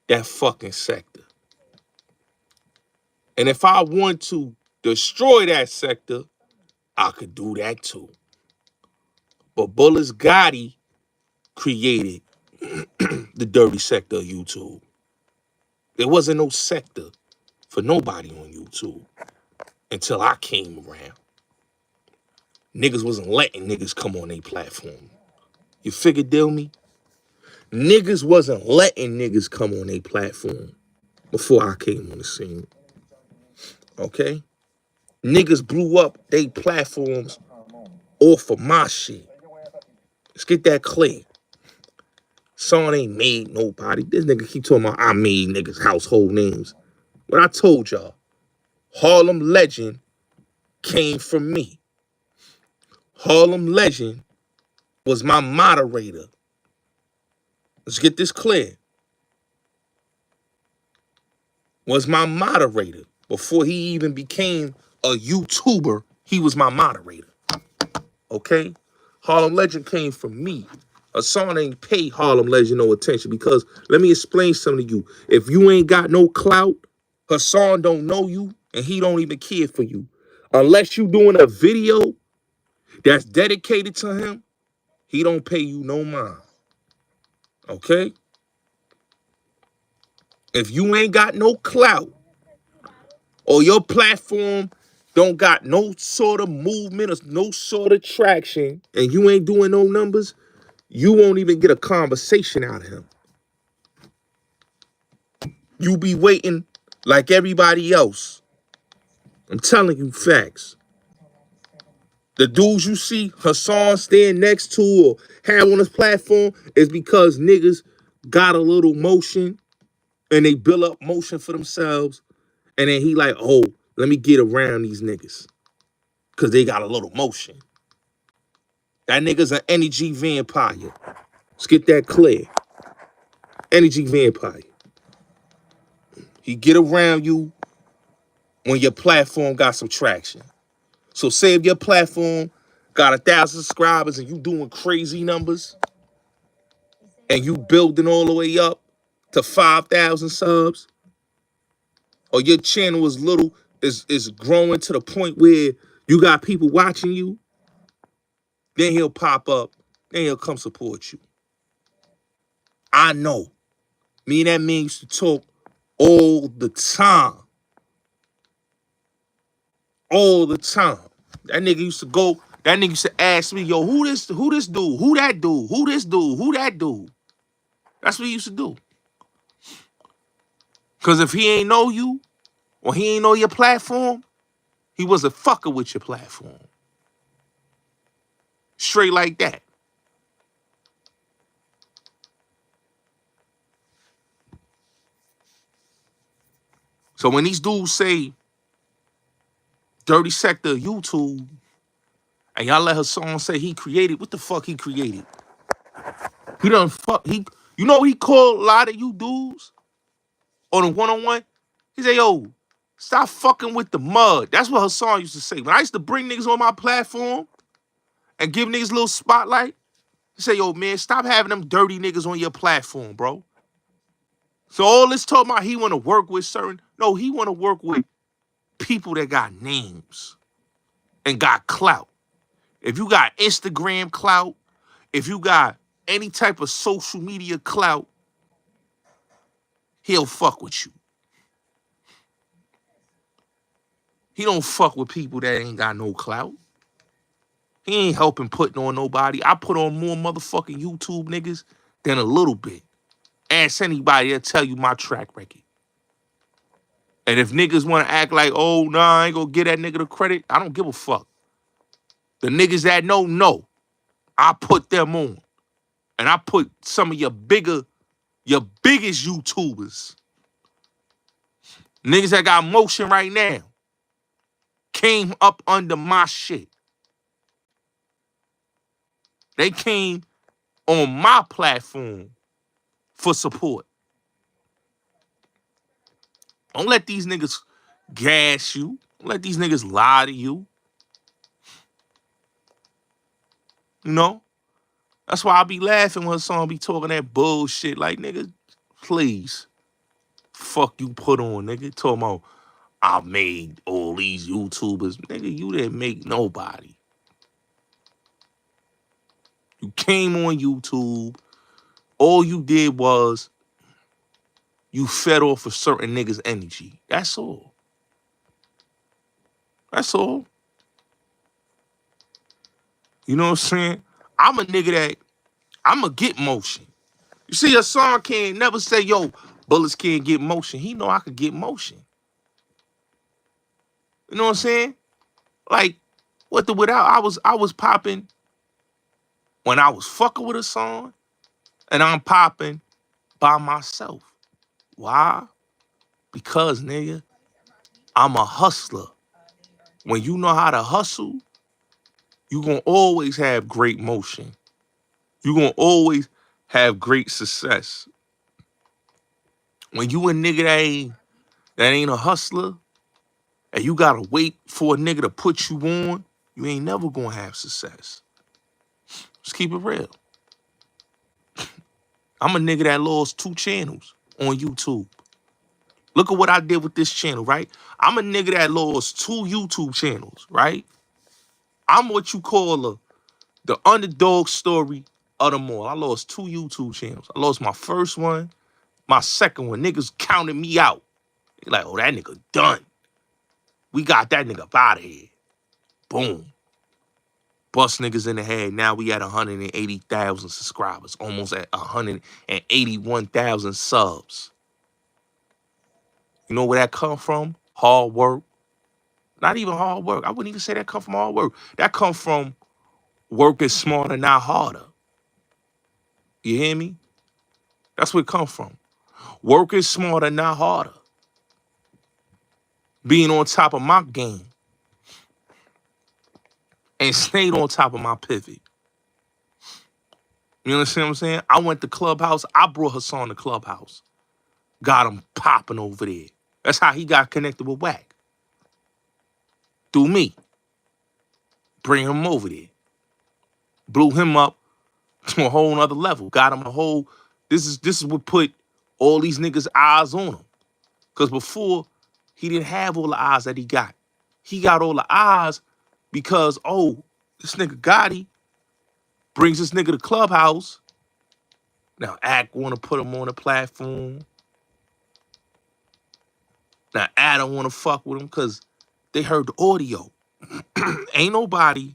that fucking sector. And if I want to destroy that sector, I could do that too. But Bullets Gotti created the dirty sector of YouTube. There wasn't no sector for nobody on YouTube until I came around. Niggas wasn't letting niggas come on their platform. You figure, deal me? Niggas wasn't letting niggas come on their platform before I came on the scene. Okay? Niggas blew up they platforms off of my shit. Let's get that clear. Son ain't made nobody. This nigga keep talking about I made niggas household names. But I told y'all, Harlem Legend came from me. Harlem Legend was my moderator. Let's get this clear. Was my moderator. Before he even became a YouTuber, he was my moderator. Okay? Harlem Legend came from me. Hassan ain't pay Harlem Legend no attention because let me explain something to you. If you ain't got no clout, Hassan don't know you and he don't even care for you. Unless you doing a video that's dedicated to him, he don't pay you no mind. Okay? If you ain't got no clout or your platform don't got no sort of movement or no sort of traction and you ain't doing no numbers, you won't even get a conversation out of him. You be waiting like everybody else. I'm telling you facts. The dudes you see Hassan stand next to or have on his platform is because niggas got a little motion and they build up motion for themselves. And then he like, oh, let me get around these niggas because they got a little motion. That nigga's an energy vampire. Let's get that clear. Energy vampire. He get around you when your platform got some traction. So say if your platform got 1,000 subscribers and you doing crazy numbers and you building all the way up to 5,000 subs, or your channel is growing to the point where you got people watching you, then he'll pop up, then he'll come support you. I know. Me and that man used to talk all the time. All the time. That nigga used to ask me, yo, who this dude, who that dude, who this dude, who that dude. That's what he used to do. Because if he ain't know you, or he ain't know your platform, he wasn't fucking with your platform. Straight like that. So when these dudes say dirty sector of YouTube, and y'all let Hassan say he created, what the fuck he created? He done fuck. You know what he called a lot of you dudes on a one-on-one? He said, yo, stop fucking with the mud. That's what Hassan used to say. When I used to bring niggas on my platform and give niggas a little spotlight, he said, yo, man, stop having them dirty niggas on your platform, bro. So all this talking about he want to work with certain, no, he want to work with people that got names and got clout. If you got Instagram clout, if you got any type of social media clout, he'll fuck with you. He don't fuck with people that ain't got no clout. He ain't helping putting on nobody. I put on more motherfucking YouTube niggas than a little bit. Ask anybody, they'll tell you my track record. And if niggas want to act like, oh, nah, I ain't gonna get that nigga the credit, I don't give a fuck. The niggas that know, I put them on. And I put some of your biggest YouTubers, niggas that got motion right now, came up under my shit. They came on my platform for support. Don't let these niggas gas you. Don't let these niggas lie to you. You know? That's why I be laughing when Hassan be talking that bullshit. Like, nigga, please. Fuck you put on, nigga. Talking about, I made all these YouTubers. Nigga, you didn't make nobody. You came on YouTube. All you did was you fed off a certain nigga's energy. That's all. That's all. You know what I'm saying? I'm a nigga that I'ma get motion. You see, Hassan can't never say, yo, bullets can't get motion. He know I could get motion. You know what I'm saying? Like, what the without I was popping when I was fucking with Hassan, and I'm popping by myself. Why? Because, nigga, I'm a hustler. When you know how to hustle, you gonna always have great motion. You gonna always have great success. When you a nigga that ain't a hustler, and you gotta wait for a nigga to put you on, you ain't never gonna have success. Just keep it real. I'm a nigga that lost 2 channels on YouTube. Look at what I did with this channel, right? I'm a nigga that lost 2 YouTube channels, right? I'm what you call the underdog story of them all. I lost 2 YouTube channels. I lost my first one, my second one. Niggas counted me out. They like, oh, that nigga done. We got that nigga out of here. Boom. Bust niggas in the head. Now we at 180,000 subscribers. Almost at 181,000 subs. You know where that come from? Hard work. Not even hard work. I wouldn't even say that come from hard work. That come from working smarter, not harder. You hear me? That's where it come from. Working smarter, not harder. Being on top of my game. And stayed on top of my pivot. You understand what I'm saying? I went to Clubhouse. I brought Hassan to Clubhouse. Got him popping over there. That's how he got connected with Wack. Through me. Bring him over there. Blew him up to a whole nother level. Got him a whole... This is what put all these niggas' eyes on him. Because before, he didn't have all the eyes that he got. He got all the eyes because, oh, this nigga Gotti brings this nigga to Clubhouse. Now, Ack want to put him on the platform. Now, Adam want to fuck with him because they heard the audio. Ain't nobody.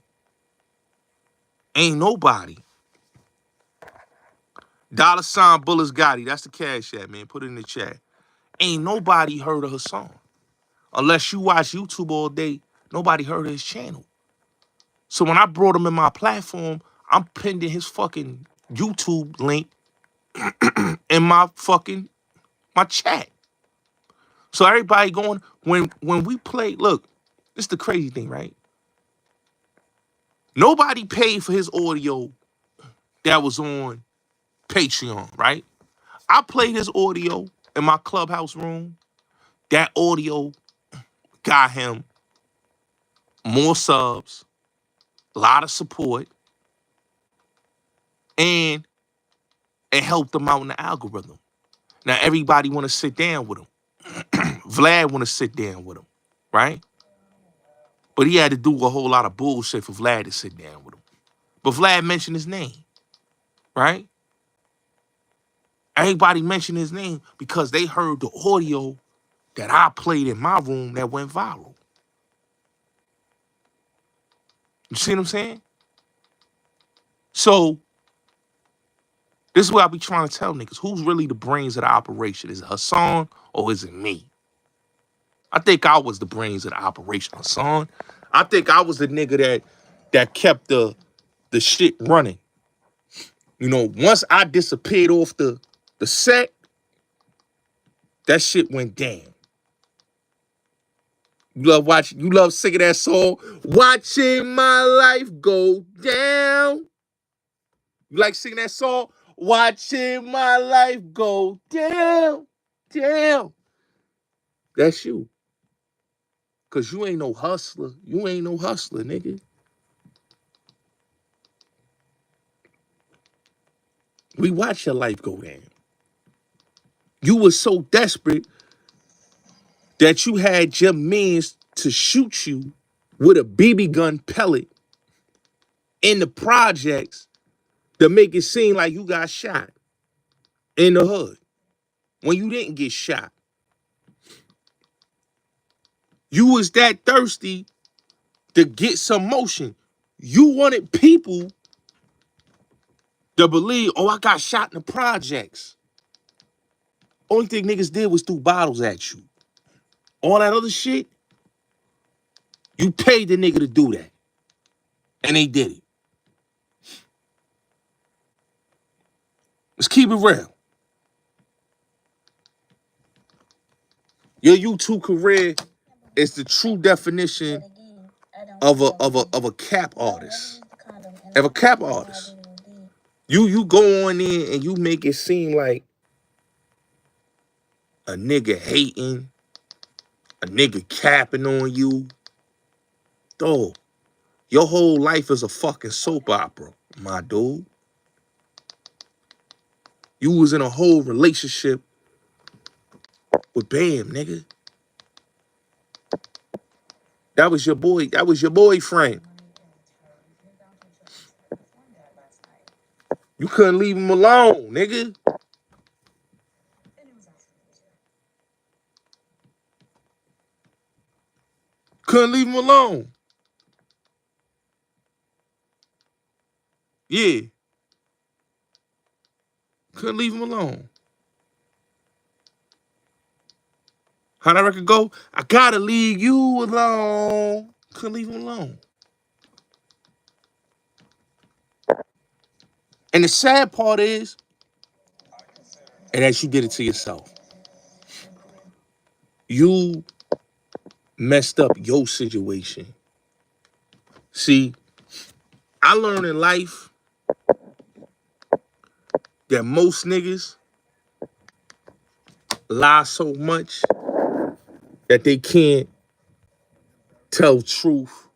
$sign Bullets Gotti. That's the cash app, man. Put it in the chat. Ain't nobody heard of Hassan. Unless you watch YouTube all day, nobody heard of his channel. So when I brought him in my platform, I'm pinning his fucking YouTube link in my chat. So everybody going, when we play, look, this is the crazy thing, right? Nobody paid for his audio that was on Patreon, right? I played his audio in my clubhouse room. That audio got him more subs, a lot of support, and it helped him out in the algorithm. Now everybody want to sit down with him. Vlad want to sit down with him, right? But he had to do a whole lot of bullshit for Vlad to sit down with him. But Vlad mentioned his name, right? Everybody mentioned his name because they heard the audio that I played in my room that went viral. You see what I'm saying? So this is what I be trying to tell niggas. Who's really the brains of the operation? Is it Hassan or is it me? I think I was the brains of the operation, Hassan. I think I was the nigga that kept the shit running. You know, once I disappeared off the set, that shit went down. You love singing that song, watching my life go down. You like singing that song, watching my life go down, down. That's you. Cause you ain't no hustler. You ain't no hustler, nigga. We watch your life go down. You were so desperate that you had your means to shoot you with a BB gun pellet in the projects to make it seem like you got shot in the hood when you didn't get shot. You was that thirsty to get some motion. You wanted people to believe, oh, I got shot in the projects. Only thing niggas did was threw bottles at you. All that other shit, you paid the nigga to do that. And they did it. Let's keep it real. Your YouTube career is the true definition of a cap artist. Of a cap artist. You go on in and you make it seem like a nigga hating, a nigga capping on you. Dog, your whole life is a fucking soap opera, my dude. You was in a whole relationship with Bam, nigga. That was your boy. That was your boyfriend. You couldn't leave him alone, nigga. Couldn't leave him alone. Yeah. Couldn't leave him alone. How that record go? I gotta leave you alone. Couldn't leave him alone. And the sad part is, and that you did it to yourself. You messed up your situation. See, I learned in life that most niggas lie so much that they can't tell truth.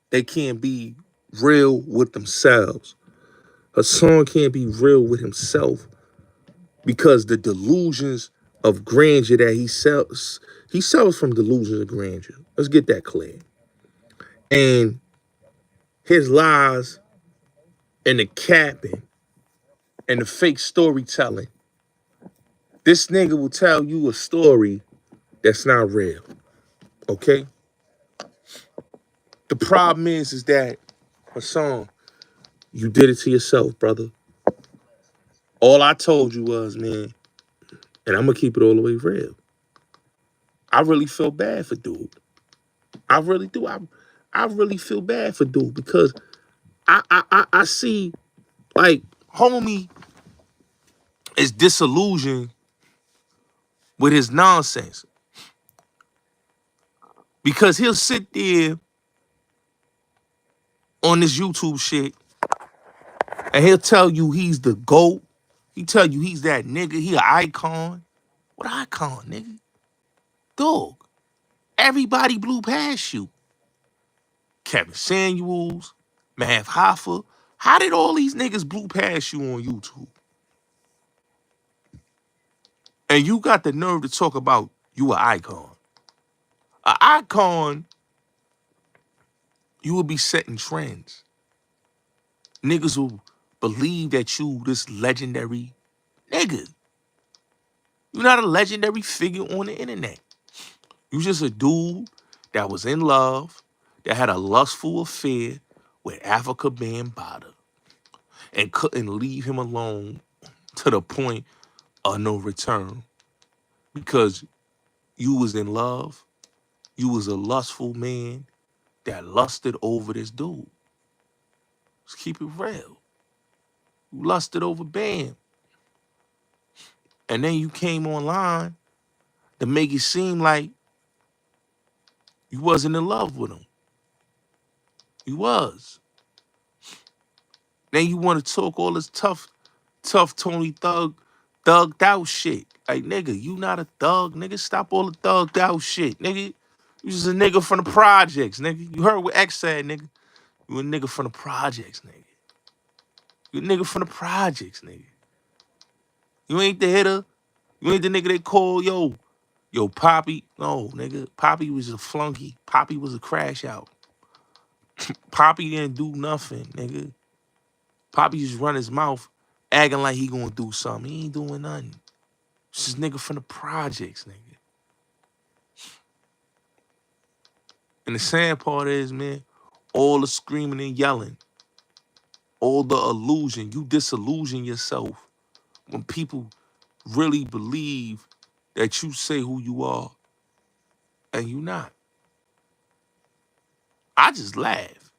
They can't be real with themselves. Hassan can't be real with himself because the delusions of grandeur that he sells from delusions of grandeur. Let's get that clear. And his lies and the capping and the fake storytelling. This nigga will tell you a story that's not real. Okay? The problem is that, Hassan, you did it to yourself, brother. All I told you was, man, and I'm gonna keep it all the way real. I really feel bad for dude. I really do. I really feel bad for dude because I see like homie is disillusioned with his nonsense. Because he'll sit there on this YouTube shit and he'll tell you he's the GOAT He tell you he's that nigga. He an icon. What icon, nigga? Dog. Everybody blew past you. Kevin Samuels, Mav Hoffa. How did all these niggas blew past you on YouTube? And you got the nerve to talk about you an icon. An icon, you will be setting trends. Niggas will believe that you this legendary nigga. You're not a legendary figure on the internet. You just a dude that was in love, that had a lustful affair with Africa Bambaataa and couldn't leave him alone to the point of no return because you was in love. You was a lustful man that lusted over this dude. Let's keep it real. You lusted over Bam. And then you came online to make it seem like you wasn't in love with him. You was. Then you want to talk all this tough Tony thugged out shit. Like, nigga, you not a thug, nigga. Stop all the thugged out shit, nigga. You just a nigga from the projects, nigga. You heard what X said, nigga. You a nigga from the projects, nigga. You a nigga from the projects, nigga. You ain't the hitter. You ain't the nigga they call, yo, Poppy. No, nigga. Poppy was a flunky. Poppy was a crash out. Poppy didn't do nothing, nigga. Poppy just run his mouth acting like he gonna do something. He ain't doing nothing. It's just nigga from the projects, nigga. And the sad part is, man, all the screaming and yelling, all the illusion, you disillusion yourself when people really believe that you say who you are and you not. I just laugh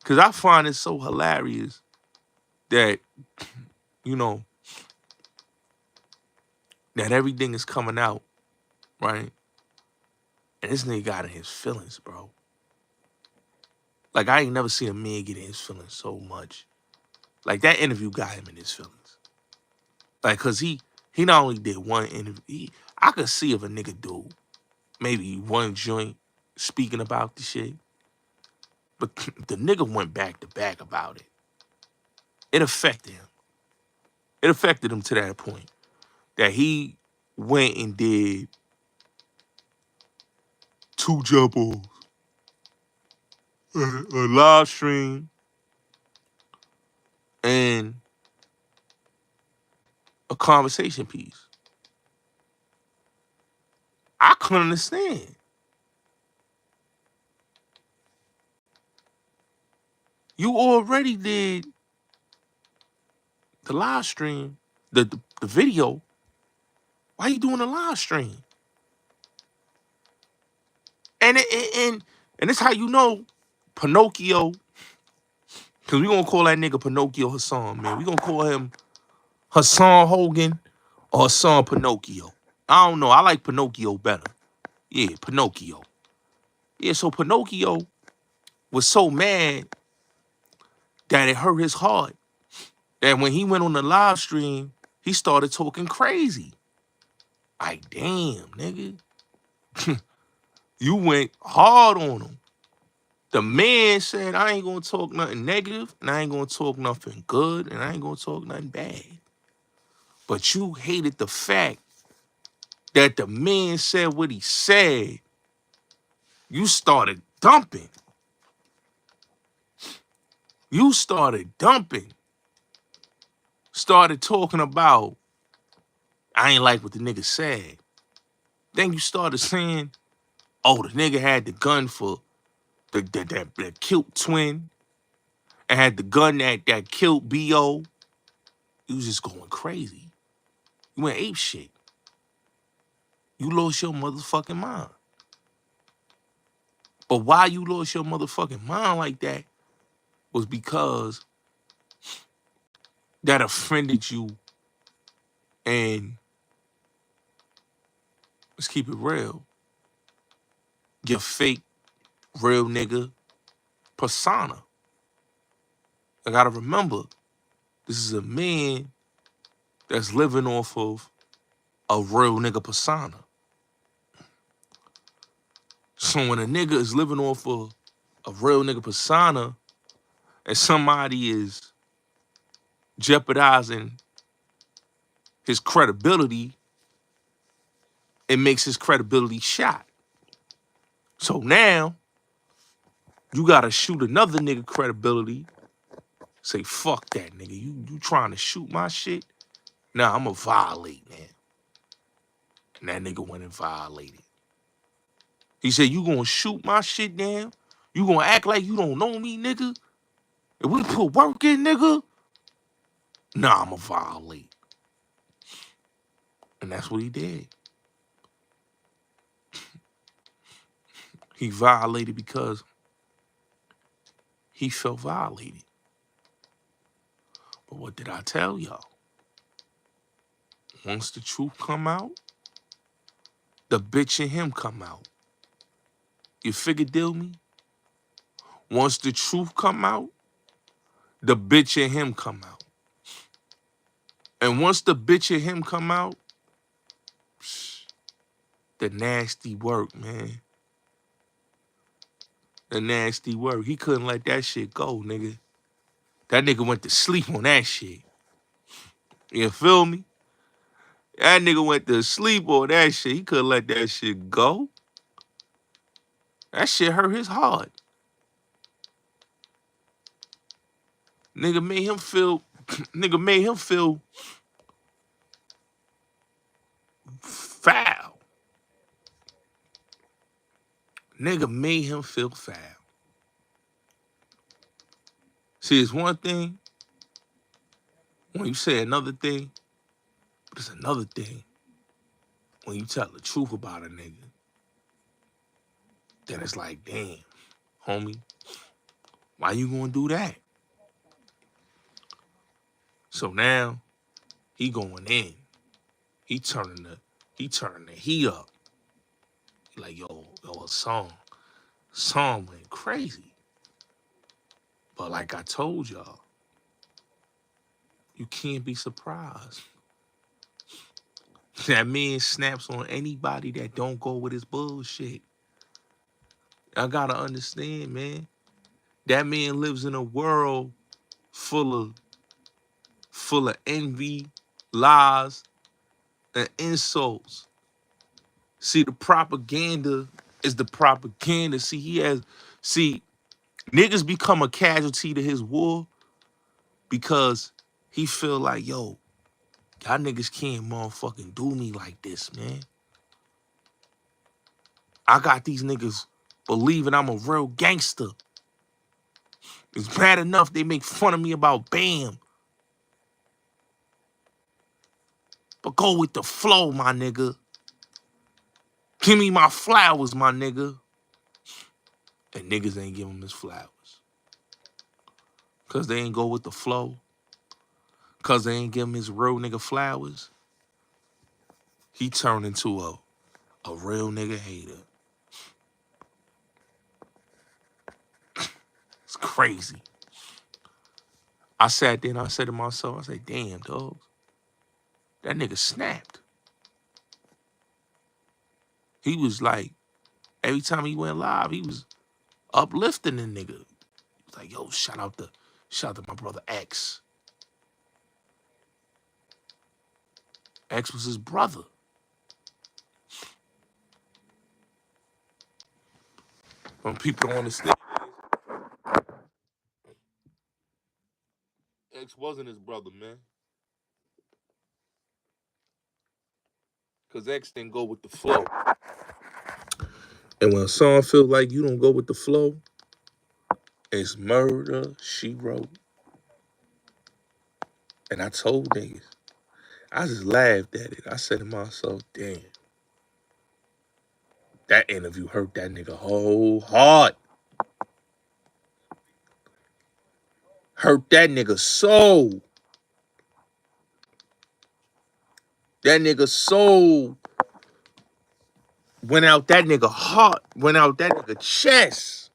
because I find it so hilarious that, you know, that everything is coming out, right? And this nigga got in his feelings, bro. Like, I ain't never seen a man get in his feelings so much. Like, that interview got him in his feelings. Like, because he not only did one interview, I could see if a nigga do maybe one joint speaking about the shit. But the nigga went back to back about it. It affected him. It affected him to that point that he went and did 2 jump offs, a live stream, and a conversation piece. I couldn't understand. You already did the live stream, the video. Why you doing a live stream? And it's how you know Pinocchio, because we gonna call that nigga Pinocchio Hassan, man. We gonna call him Hassan Hogan or Hassan Pinocchio. I don't know. I like Pinocchio better. Yeah, Pinocchio. Yeah, so Pinocchio was so mad that it hurt his heart that when he went on the live stream, he started talking crazy. Like, damn, nigga. You went hard on him. The man said, I ain't gonna talk nothing negative, and I ain't gonna talk nothing good, and I ain't gonna talk nothing bad. But you hated the fact that the man said what he said. You started dumping. You started dumping. Started talking about, I ain't like what the nigga said. Then you started saying, oh, the nigga had the gun for that killed twin and had the gun that killed B.O. You was just going crazy. You went ape shit. You lost your motherfucking mind. But why you lost your motherfucking mind like that was because that offended you. And let's keep it real. Your fake, real nigga persona. I gotta remember, this is a man that's living off of a real nigga persona. So when a nigga is living off of a real nigga persona and somebody is jeopardizing his credibility, it makes his credibility shot. So now you gotta shoot another nigga credibility. Say, fuck that nigga. You trying to shoot my shit? Nah, I'ma violate, man. And that nigga went and violated. He said, you gonna shoot my shit down? You gonna act like you don't know me, nigga? If we put work in, nigga, nah, I'ma violate. And that's what he did. He violated because he felt violated. But what did I tell y'all? Once the truth come out, the bitch in him come out. You figure deal me? Once the truth come out, the bitch in him come out. And once the bitch in him come out, the nasty work, man. The nasty work. He couldn't let that shit go, nigga. That nigga went to sleep on that shit. You feel me? That nigga went to sleep on that shit. He couldn't let that shit go. That shit hurt his heart. Nigga made him feel foul. Nigga made him feel foul. See, it's one thing when you say another thing, but it's another thing when you tell the truth about a nigga. Then it's like, damn, homie, why you gonna do that? So now he going in. He turning the heat up. He like, yo, a song went crazy. But like I told y'all, you can't be surprised. That man snaps on anybody that don't go with his bullshit. I gotta understand, man. That man lives in a world full of envy, lies, and insults. See, the propaganda is the propaganda. See, niggas become a casualty to his war because he feel like, yo, y'all niggas can't motherfucking do me like this, man. I got these niggas believing I'm a real gangster. It's bad enough they make fun of me about Bam. But go with the flow, my nigga. Give me my flowers, my nigga. And niggas ain't give him his flowers. Because they ain't go with the flow. Because they ain't give him his real nigga flowers. He turned into a real nigga hater. It's crazy. I sat there and I said to myself, I said, damn, dog. That nigga snapped. He was like, every time he went live, he was uplifting the nigga. He was like, yo, shout out to my brother X. X was his brother. When people don't understand, X wasn't his brother, man. Because X didn't go with the flow. And when a song feels like you don't go with the flow, it's murder, she wrote. And I told niggas, I just laughed at it. I said to myself, damn. That interview hurt that nigga whole heart. Hurt that nigga soul. That nigga soul went out that nigga heart, went out that nigga chest.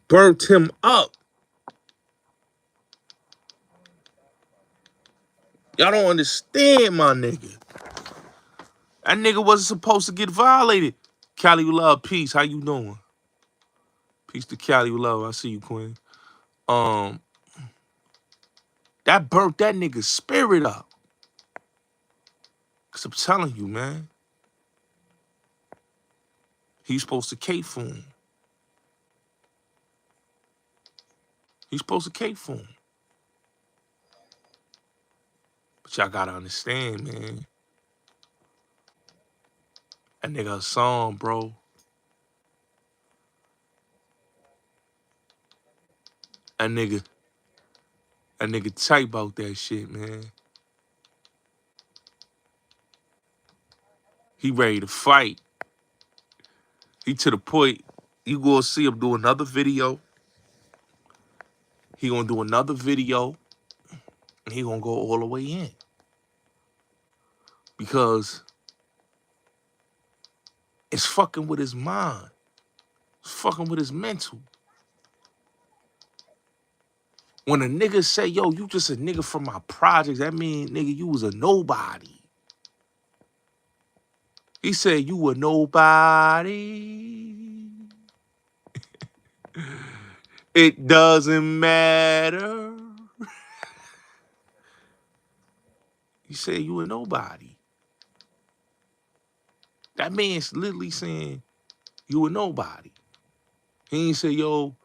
Burnt him up. Y'all don't understand, my nigga. That nigga wasn't supposed to get violated. Cali with love, peace. How you doing? Peace to Cali with love. I see you, Queen. That burnt that nigga's spirit up. Cause I'm telling you, man. He's supposed to cape for him. He's supposed to cape for him. But y'all gotta understand, man. That nigga Hassan, bro. That nigga tight about that shit, man. He ready to fight. He to the point, you gonna see him do another video. He gonna do another video, and he gonna go all the way in. Because it's fucking with his mind. It's fucking with his mental. When a nigga say, yo, you just a nigga from my projects, that mean, nigga, you was a nobody. He said, you a nobody. It doesn't matter. He said, you a nobody. That man's literally saying, you a nobody. He ain't say, yo,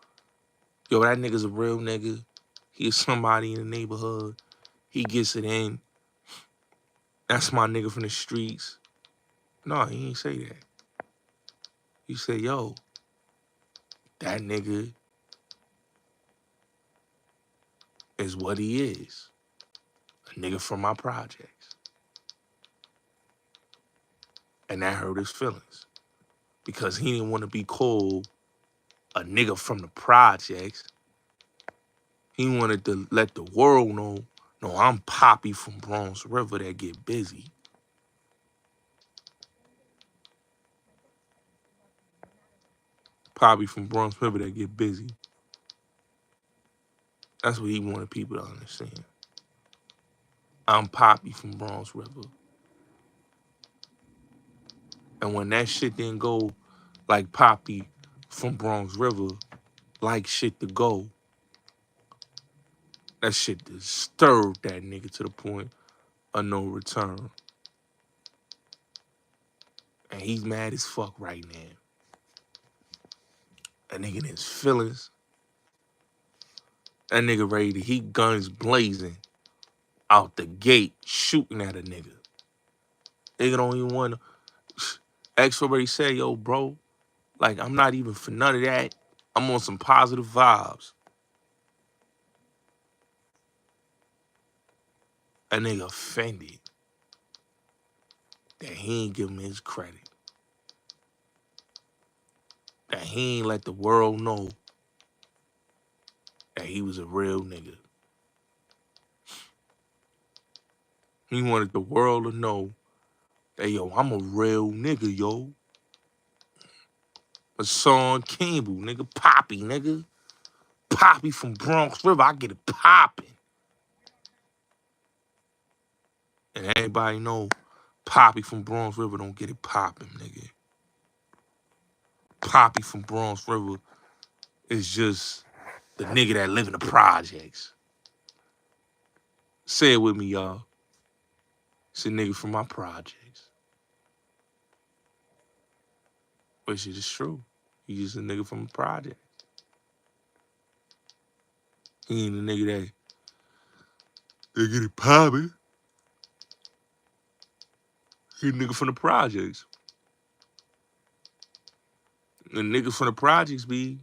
that nigga's a real nigga. He is somebody in the neighborhood. He gets it in. That's my nigga from the streets. No, he ain't say that. He said, yo, that nigga is what he is. A nigga from my projects. And that hurt his feelings. Because he didn't want to be called a nigga from the projects. He wanted to let the world know, no, I'm Poppy from Bronx River that get busy. Poppy from Bronx River that get busy. That's what he wanted people to understand. I'm Poppy from Bronx River. And when that shit didn't go like Poppy from Bronx River, like shit to go, that shit disturbed that nigga to the point of no return. And he's mad as fuck right now. That nigga in his feelings. That nigga ready to heat guns blazing out the gate shooting at a nigga. Nigga don't even want to. X already said, yo, bro, like, I'm not even for none of that. I'm on some positive vibes. That nigga offended that he ain't give him his credit. That he ain't let the world know that he was a real nigga. He wanted the world to know that, yo, I'm a real nigga, yo. Hassan Campbell, nigga. Poppy, nigga. Poppy from Bronx River. I get it popping. And everybody know Poppy from Bronx River don't get it popping, nigga. Poppy from Bronx River is just the nigga that live in the projects. Say it with me, y'all. It's a nigga from my projects. But shit is true. He's just a nigga from the project. He ain't a nigga that get it popping. He a nigga from the projects. The niggas from the projects be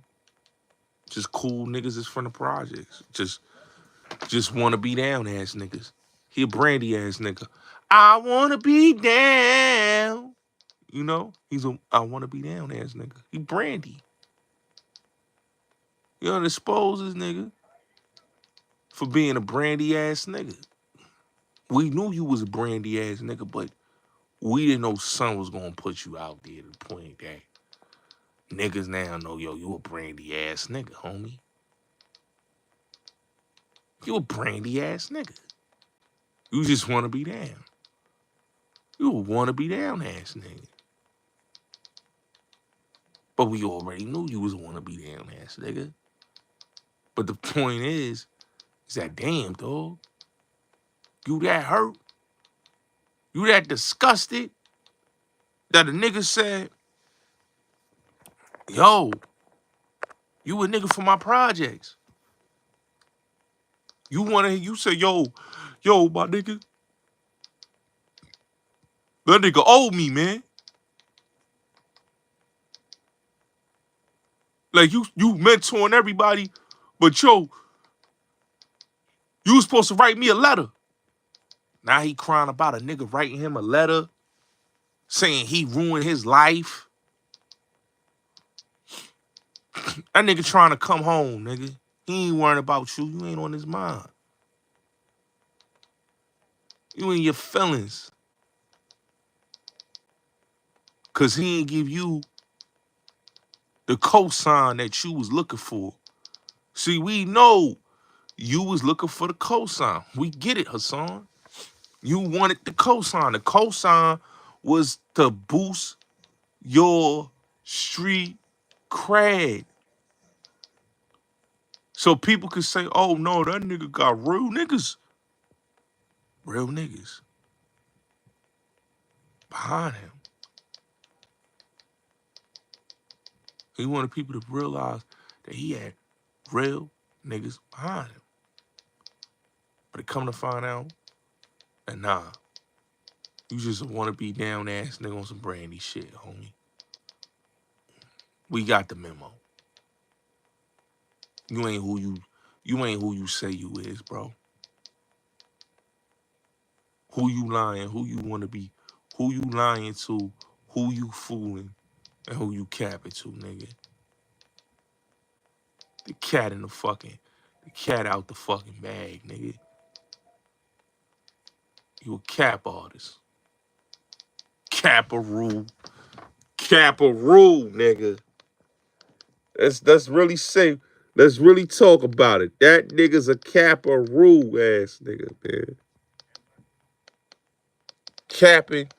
just cool niggas that's from the projects. Just wanna be down ass niggas. He a brandy ass nigga. I wanna be down. You know? He's a I wanna be down ass nigga. He brandy. You don't expose this nigga for being a brandy ass nigga. We knew you was a brandy ass nigga, but we didn't know son was gonna put you out there to the point that niggas now know, yo, you a brandy ass nigga, homie. You a brandy ass nigga. You just want to be down. You want to be down ass nigga. But we already knew you was a want to be down ass nigga. But the point is that damn, dog, you that hurt? You that disgusted that a nigga said, yo, you a nigga for my projects. You say, yo, my nigga, that nigga owe me, man. Like you mentoring everybody, but yo, you was supposed to write me a letter. Now he crying about a nigga writing him a letter, saying he ruined his life. That nigga trying to come home, nigga. He ain't worrying about you. You ain't on his mind. You in your feelings. Cause he ain't give you the cosign that you was looking for. See, we know you was looking for the cosign. We get it, Hassan. You wanted the cosign. The cosign was to boost your street cred. So people could say, oh no, that nigga got real niggas. Real niggas behind him. He wanted people to realize that he had real niggas behind him. But it come to find out that nah, you just want to be down ass nigga on some brandy shit, homie. We got the memo. You ain't who you say you is, bro. Who you lying, who you want to be, who you lying to, who you fooling, and who you capping to, nigga. The cat out the fucking bag, nigga. You a cap artist. Cap-a-roo, nigga. Let's really say, let's really talk about it. That nigga's a cap-a-roo ass nigga, man. Capping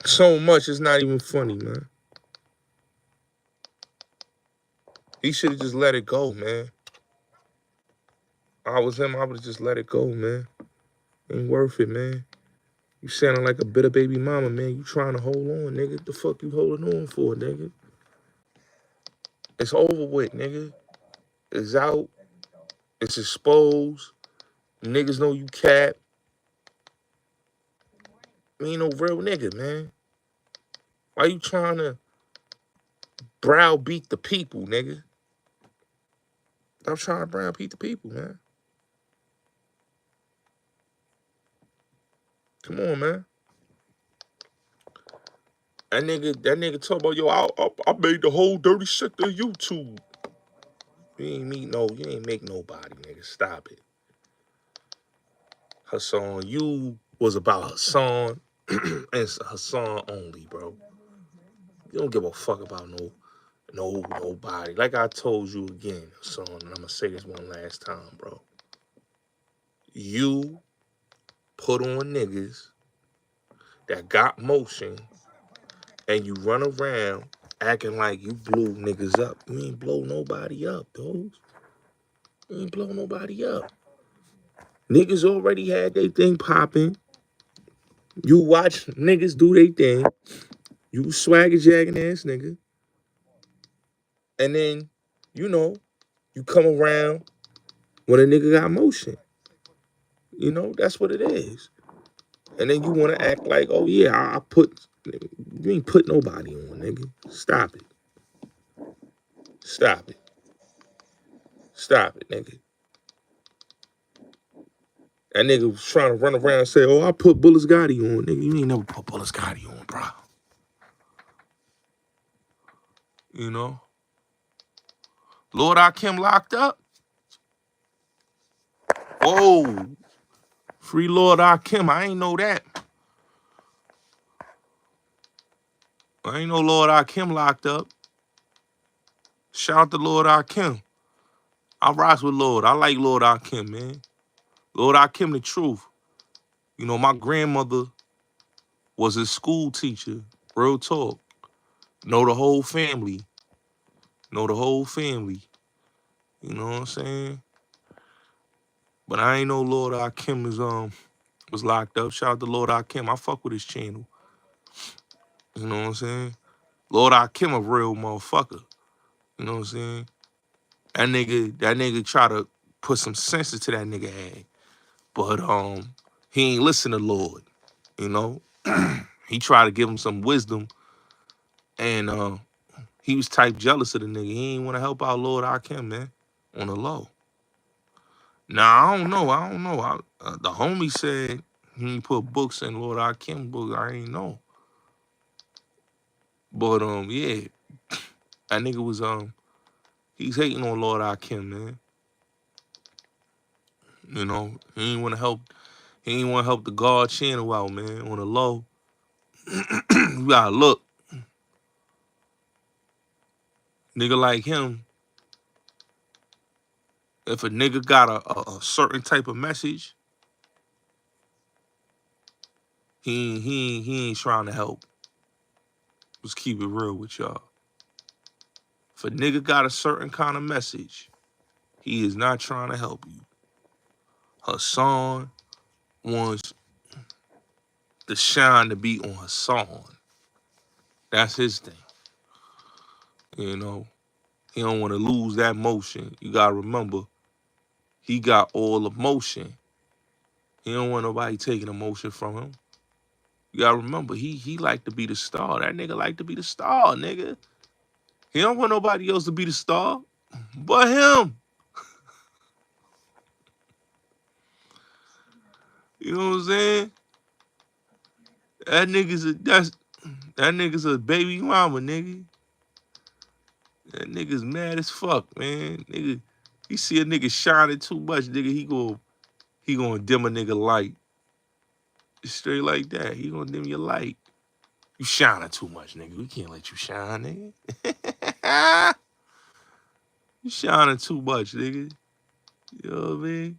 so much it's not even funny, man. He should have just let it go, man. I was him, I would have just let it go, man. Ain't worth it, man. You sounding like a bitter baby mama, man. You trying to hold on, nigga. The fuck you holding on for, nigga? It's over with, nigga. It's out. It's exposed. Niggas know you cap. You ain't no real nigga, man. Why you trying to browbeat the people, nigga? Stop trying to browbeat the people, man. Come on, man. That nigga talk about, yo, I made the whole dirty sector of YouTube. You ain't make nobody, nigga. Stop it. Hassan, you was about Hassan and Hassan only, bro. You don't give a fuck about nobody. Like I told you again, Hassan, and I'm gonna say this one last time, bro. You put on niggas that got motion and you run around acting like you blew niggas up. You ain't blow nobody up, dude. You ain't blow nobody up. Niggas already had their thing popping. You watch niggas do their thing. You swagger jagging ass nigga. And then, you come around when a nigga got motion. That's what it is. And then you want to act like, oh yeah, you ain't put nobody on, nigga. Stop it. Stop it. Stop it, nigga. That nigga was trying to run around and say, oh, I put Bullis Gotti on, nigga. You ain't never put Bullis Gotti on, bro. Lord Akim locked up. Whoa. Free Lord Akim. I ain't know that. I ain't know Lord Akim locked up. Shout out to Lord Akim. I rise with Lord. I like Lord Akim, man. Lord Akim the truth. You know, my grandmother was a school teacher. Real talk. Know the whole family. Know the whole family. You know what I'm saying? But I ain't know Lord Akim was locked up. Shout out to Lord Akim. I fuck with his channel. You know what I'm saying? Lord Akim a real motherfucker. You know what I'm saying? That nigga try to put some sense into that nigga head. But he ain't listen to Lord. You know? He tried to give him some wisdom, and he was type jealous of the nigga. He ain't want to help out Lord Akim, man, on the low. Now, I don't know. The homie said he ain't put books in Lord Akim books. I ain't know. But, yeah. That nigga was, he's hating on Lord Akim, man. You know, he ain't want to help the God channel out, man, on the low. You gotta look. Nigga like him, if a nigga got a certain type of message, he ain't trying to help. Let's keep it real with y'all. If a nigga got a certain kind of message, he is not trying to help you. Hassan wants the shine to be on Hassan. That's his thing. You know, he don't want to lose that motion. You gotta remember, he got all the motion. He don't want nobody taking emotion from him. You gotta remember, he like to be the star. That nigga like to be the star, nigga. He don't want nobody else to be the star but him. You know what I'm saying? That nigga's a baby mama, nigga. That nigga's mad as fuck, man. Nigga, he see a nigga shining too much, nigga, he gonna dim a nigga light. Straight like that. He gonna dim your light. You shining too much, nigga. We can't let you shine, nigga. You shining too much, nigga. You know what I mean?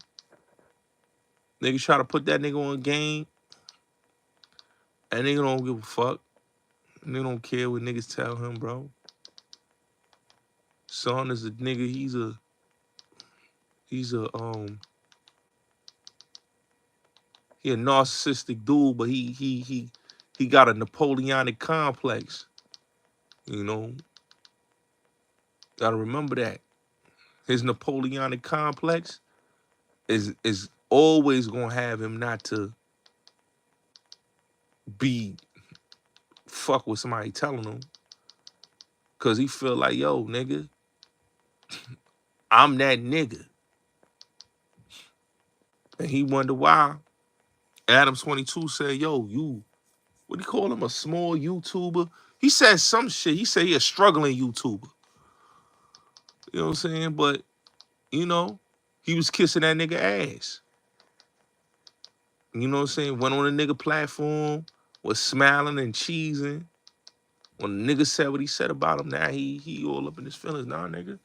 Niggas try to put that nigga on game. That nigga don't give a fuck. Nigga don't care what niggas tell him, bro. Son is a nigga, he's a he a narcissistic dude, but he got a Napoleonic complex. You know? Gotta remember that. His Napoleonic complex is always gonna have him not to be fuck with somebody telling him. Cause he feel like, yo, nigga, I'm that nigga. And he wonder why Adam22 said, yo, you, what do you call him, a small YouTuber? He said some shit. He said he a struggling YouTuber. You know what I'm saying? But, you know, he was kissing that nigga ass. You know what I'm saying? Went on a nigga platform, was smiling and cheesing. When the nigga said what he said about him, now he all up in his feelings. Nah, nigga,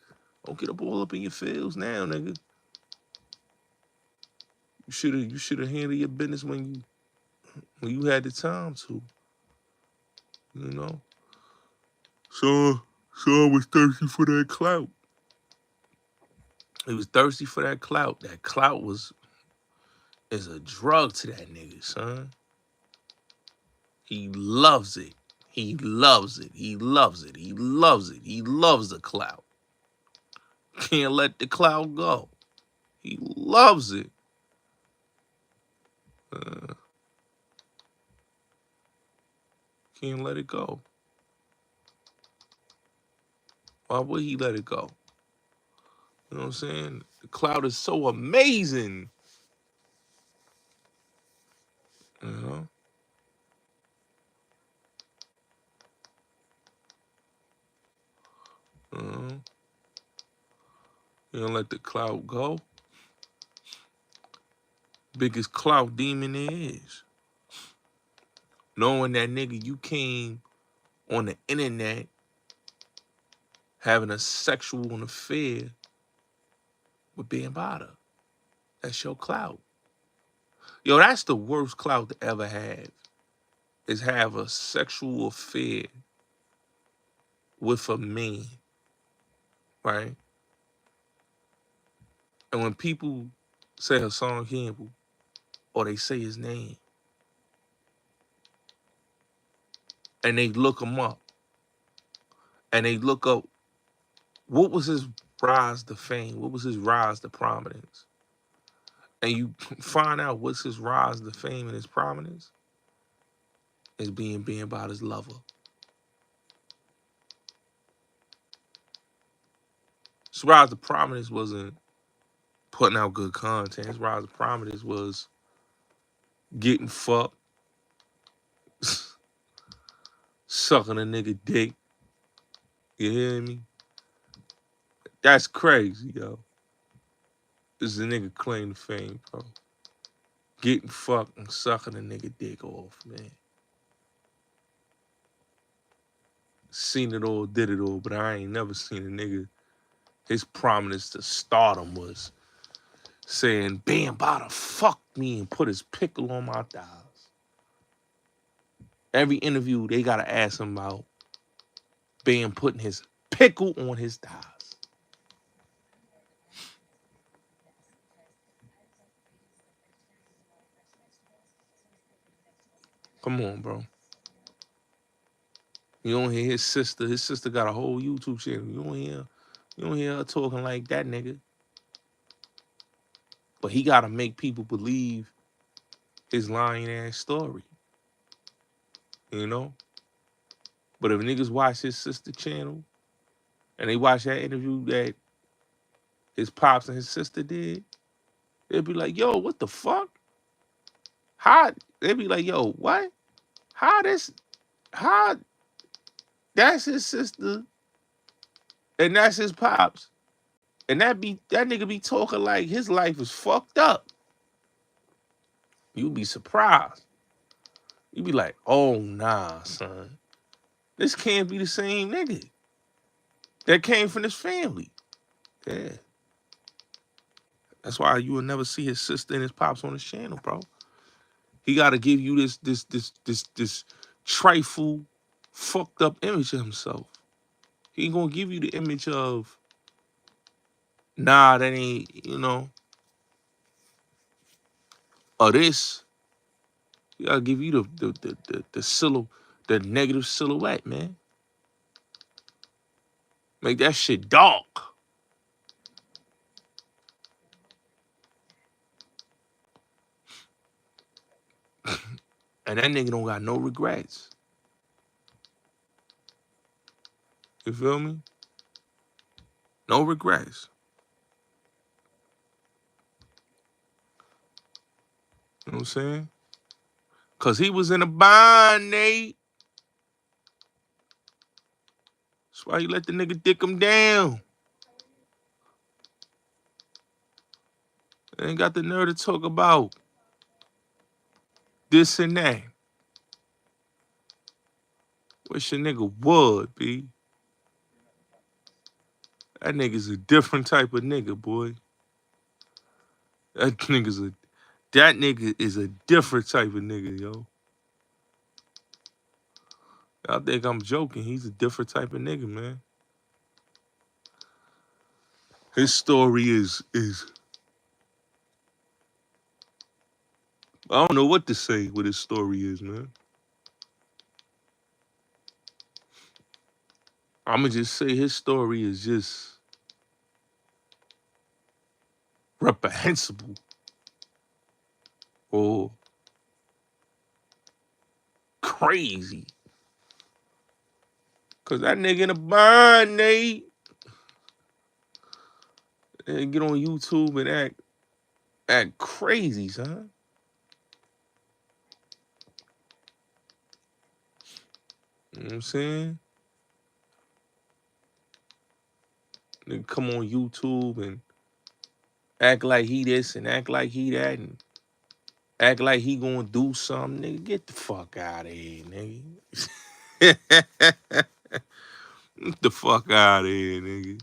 don't get up all up in your feels now, nigga. You should have handled your business when you had the time to. You know? So I was thirsty for that clout. He was thirsty for that clout. That clout is a drug to that nigga, son. He loves it. He loves it. He loves it. He loves it. He loves the clout. Can't let the clout go. He loves it. Can't let it go. Why would he let it go? You know what I'm saying? The clout is so amazing. You know? You don't let the clout go. Biggest clout demon there is. Knowing that nigga, you came on the internet having a sexual affair with being Bada. That's your clout. Yo, that's the worst clout to ever have, is have a sexual affair with a man, right? And when people say Hassan Campbell or they say his name and they look him up and they look up what was his rise to fame, what was his rise to prominence, and you find out what's his rise to fame and his prominence, is being banned about his lover. His rise to prominence wasn't putting out good content. His rise to prominence was getting fucked, sucking a nigga dick. You hear me? That's crazy, yo. This is a nigga claim to fame, bro. Getting fucked and sucking a nigga dick off, man. Seen it all, did it all, but I ain't never seen a nigga. His prominence to stardom was saying, "Bam, Bada fucked me and put his pickle on my thighs." Every interview, they gotta ask him about Bam putting his pickle on his thighs. Come on, bro. You don't hear his sister. His sister got a whole YouTube channel. You don't hear her talking like that, nigga. But he gotta make people believe his lying ass story. You know? But if niggas watch his sister channel and they watch that interview that his pops and his sister did, they'll be like, yo, what the fuck? How? They'll be like, yo, what? How that's his sister and that's his pops. And that nigga be talking like his life is fucked up. You'd be surprised. You'd be like, oh nah, son. This can't be the same nigga that came from this family. Yeah. That's why you will never see his sister and his pops on his channel, bro. He gotta give you this trifle, fucked up image of himself. He ain't gonna give you the image of, nah, that ain't, or this. He gotta give you the negative silhouette, man. Make that shit dark. And that nigga don't got no regrets. You feel me? No regrets. You know what I'm saying? Cause he was in a bind, Nate. That's why he let the nigga dick him down. They ain't got the nerve to talk about this and that. Wish a nigga would, B. That nigga's a different type of nigga, boy. That nigga is a different type of nigga, yo. I think I'm joking. He's a different type of nigga, man. His story is I don't know what to say what his story is, man. I'ma just say his story is just reprehensible. Or crazy. Cause that nigga in a bind, Nate. And get on YouTube and act crazy, son. You know what I'm saying? Nigga come on YouTube and act like he this and act like he that and act like he gonna do something, nigga. Get the fuck out of here, nigga. Get the fuck out of here, nigga.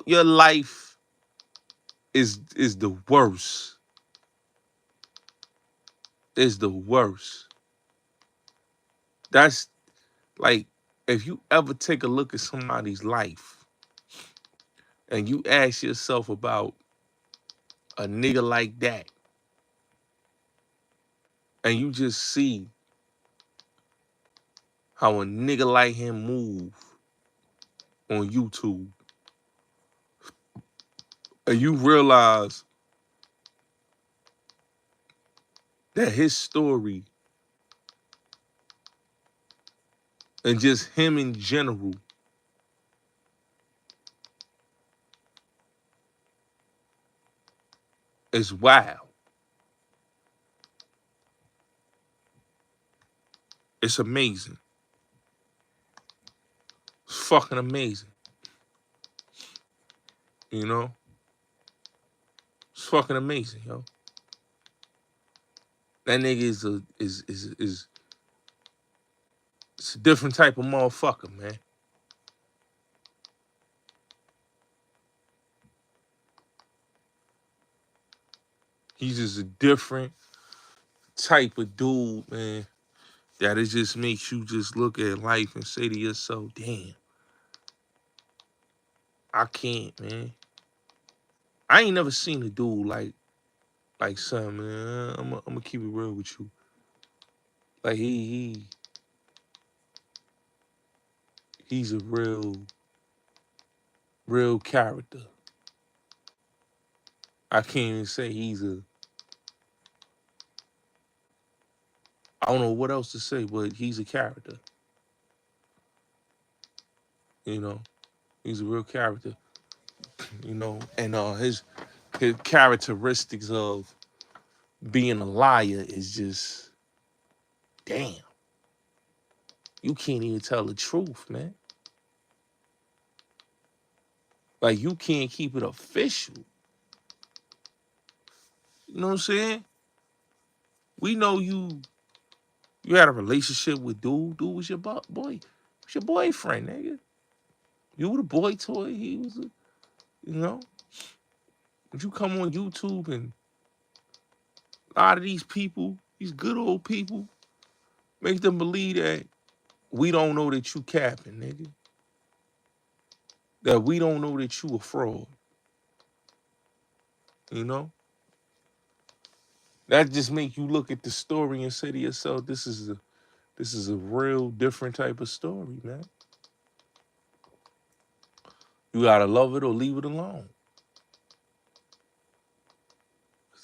Your life is the worst. is the worst. That's like, if you ever take a look at somebody's life and you ask yourself about a nigga like that, and you just see how a nigga like him move on YouTube, and you realize that his story and just him in general is wild. It's amazing. It's fucking amazing. You know? It's fucking amazing, yo. That nigga is it's a different type of motherfucker, man. He's just a different type of dude, man. That it just makes you just look at life and say to yourself, damn, I can't, man. I ain't never seen a dude like son, man. I'm gonna keep it real with you. Like he's a real character. I can't even say I don't know what else to say, but he's a character. You know, he's a real character. You know, and his characteristics of being a liar is just, damn. You can't even tell the truth, man. Like, you can't keep it official. You know what I'm saying? We know you had a relationship with dude. Dude was your boy. Was your boyfriend, nigga. You were the boy toy. He was, you know. But you come on YouTube and a lot of these people, these good old people, make them believe that we don't know that you capping, nigga. That we don't know that you a fraud. You know? That just make you look at the story and say to yourself, this is a real different type of story, man. You gotta love it or leave it alone.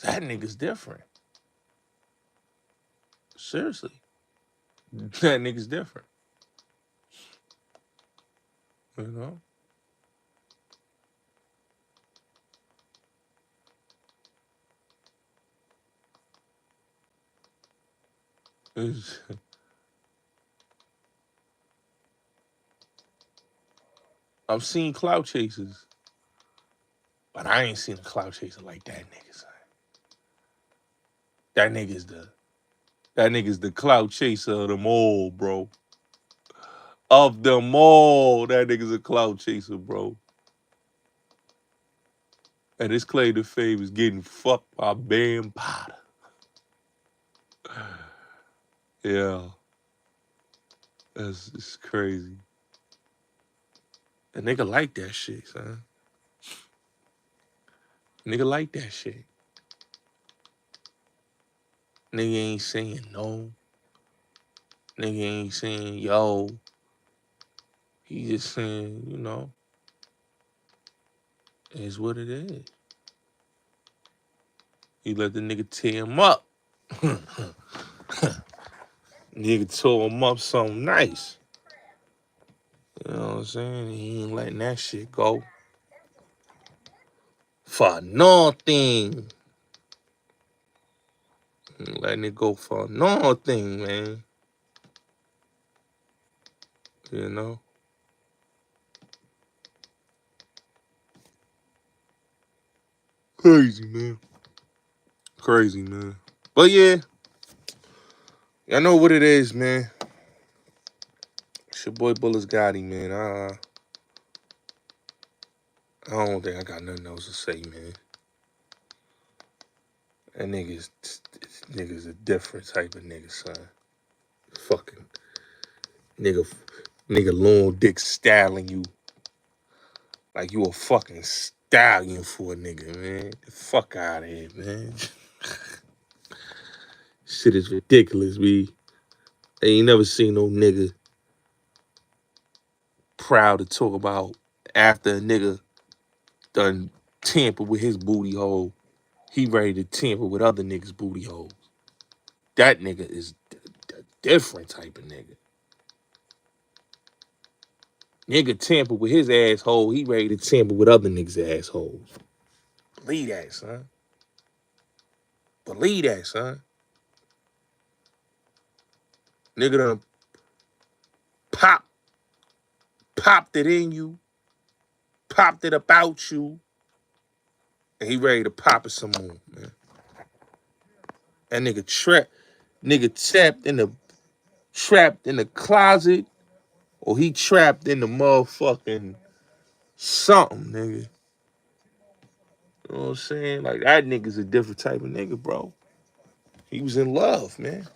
That nigga's different. Seriously. That nigga's different. You know? It's, I've seen clout chasers, but I ain't seen a clout chaser like that nigga, son. That nigga's the clout chaser of them all, bro. Of them all, that nigga's a clout chaser, bro. And this claim to fame is getting fucked by Bam Potter. Yeah. It's crazy. A nigga like that shit, son. Nigga like that shit. Nigga ain't saying no. Nigga ain't saying yo. He just saying, you know, it's what it is. He let the nigga tear him up. Nigga tore him up something nice. You know what I'm saying? He ain't letting that shit go for nothing. Letting it go for nothing, man. You know? Crazy, man. Crazy, man. But yeah, I know what it is, man. It's your boy Bullets Gotti, man. I don't think I got nothing else to say, man. That nigga's a different type of nigga, son. Fucking nigga, nigga long dick styling you like you a fucking stallion for a nigga, man. The fuck out of here, man. Shit is ridiculous, B. I ain't never seen no nigga proud to talk about after a nigga done tamper with his booty hole, he ready to tamper with other niggas' booty holes. That nigga is a different type of nigga. Nigga tamper with his asshole, he ready to tamper with other niggas' assholes. Believe that, son. Believe that, son. Nigga done popped it in you, popped it about you, and he ready to pop it some more, man. That nigga trapped in the closet, or he trapped in the motherfucking something, nigga. You know what I'm saying? Like, that nigga's a different type of nigga, bro. He was in love, man.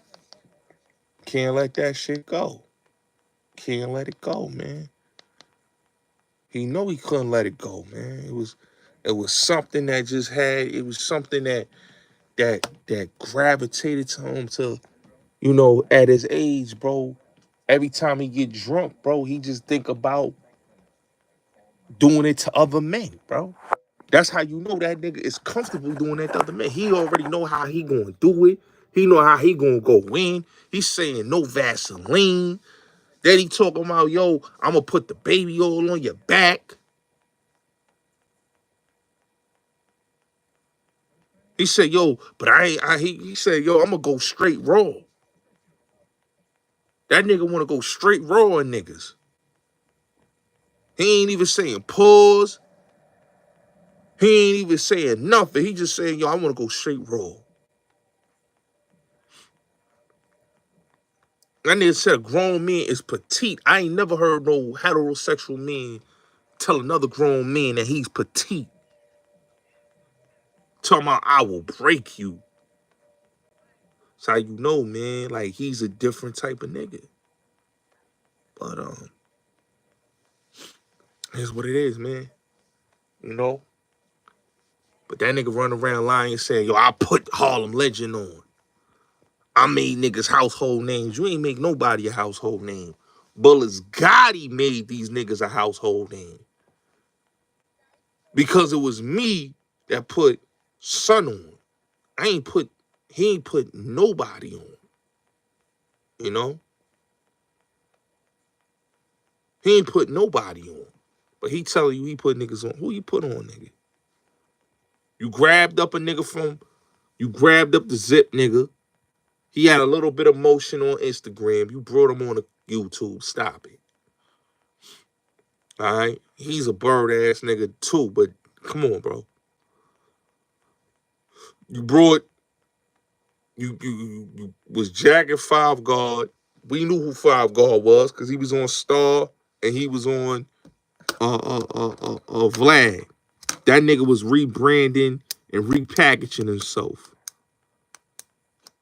Can't let that shit go. Can't let it go, man. He know he couldn't let it go, man. It was something that just had, it was something that gravitated to him to, you know, at his age, bro. Every time he get drunk, bro, he just think about doing it to other men, bro. That's how you know that nigga is comfortable doing that to other men. He already know how he gonna do it. He know how he gonna go in. He's saying no Vaseline. Then he talking about, yo, I'm gonna put the baby oil on your back. He said, yo, but he said, yo, I'm gonna go straight raw. That nigga wanna go straight raw on niggas. He ain't even saying pause. He ain't even saying nothing. He just saying, yo, I wanna go straight raw. That nigga said a grown man is petite. I ain't never heard no heterosexual man tell another grown man that he's petite. Talking about, I will break you. That's how you know, man. Like, he's a different type of nigga. But, here's what it is, man. You know? But that nigga run around lying and saying, yo, I put Harlem Legend on. I made niggas household names. You ain't make nobody a household name. Bullets Gotti made these niggas a household name. Because it was me that put Son on. He ain't put nobody on. You know? He ain't put nobody on. But he telling you he put niggas on. Who you put on, nigga? You grabbed up the Zip nigga. He had a little bit of motion on Instagram. You brought him on YouTube. Stop it. All right? He's a bird-ass nigga too, but come on, bro. You was jacking Five Guard. We knew who Five Guard was because he was on Star and he was on Vlad. That nigga was rebranding and repackaging himself.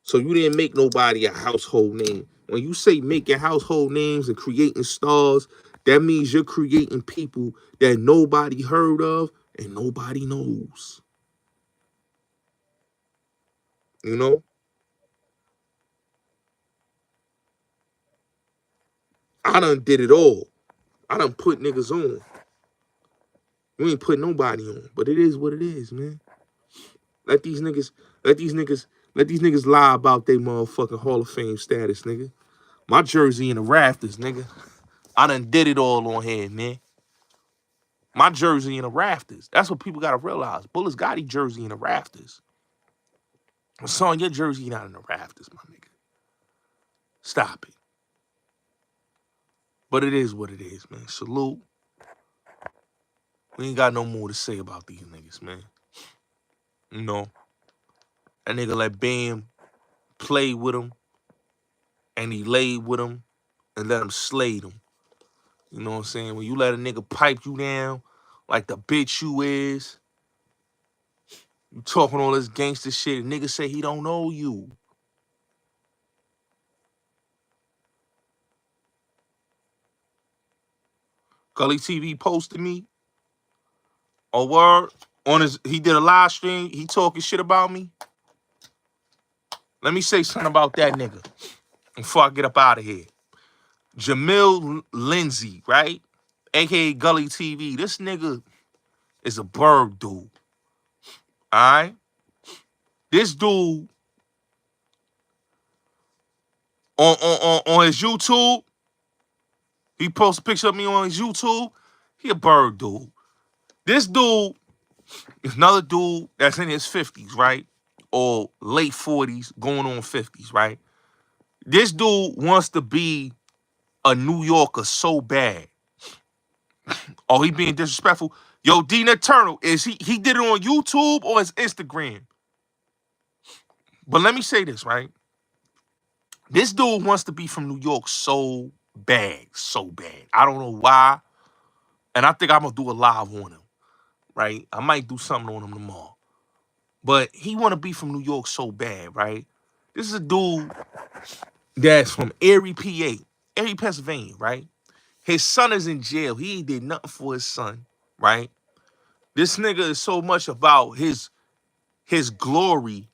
So you didn't make nobody a household name. When you say making household names and creating stars, that means you're creating people that nobody heard of and nobody knows. You know? I done did it all. I done put niggas on. You ain't put nobody on. But it is what it is, man. Let these niggas lie about their motherfucking Hall of Fame status, nigga. My jersey in the rafters, nigga. I done did it all on here, man. My jersey in the rafters. That's what people gotta realize. Bullets Gotti jersey in the rafters. Son, your jersey not in the rafters, my nigga. Stop it. But it is what it is, man. Salute. We ain't got no more to say about these niggas, man. You know, that nigga let Bam play with him, and he laid with him, and let him slay him. You know what I'm saying? When you let a nigga pipe you down like the bitch you is, You talking all this gangster shit, and nigga say he don't know you. Gully TV posted me. A word on his. He did a live stream. He talking shit about me. Let me say something about that nigga before I get up out of here. Jamil Lindsay, right? AKA Gully TV. This nigga is a bird dude. Alright? This dude on his YouTube, he posts a picture of me on his YouTube. He a bird dude. This dude is another dude that's in his 50s, right? Or late 40s, going on 50s, right? This dude wants to be a New Yorker so bad. Oh, he being disrespectful. Yo, D Eternal, is he did it on YouTube or his Instagram? But let me say this, right? This dude wants to be from New York so bad, so bad. I don't know why. And I think I'm going to do a live on him, right? I might do something on him tomorrow. But he want to be from New York so bad, right? This is a dude that's from Erie, PA. Erie, Pennsylvania, right? His son is in jail. He ain't did nothing for his son, right? This nigga is so much about his glory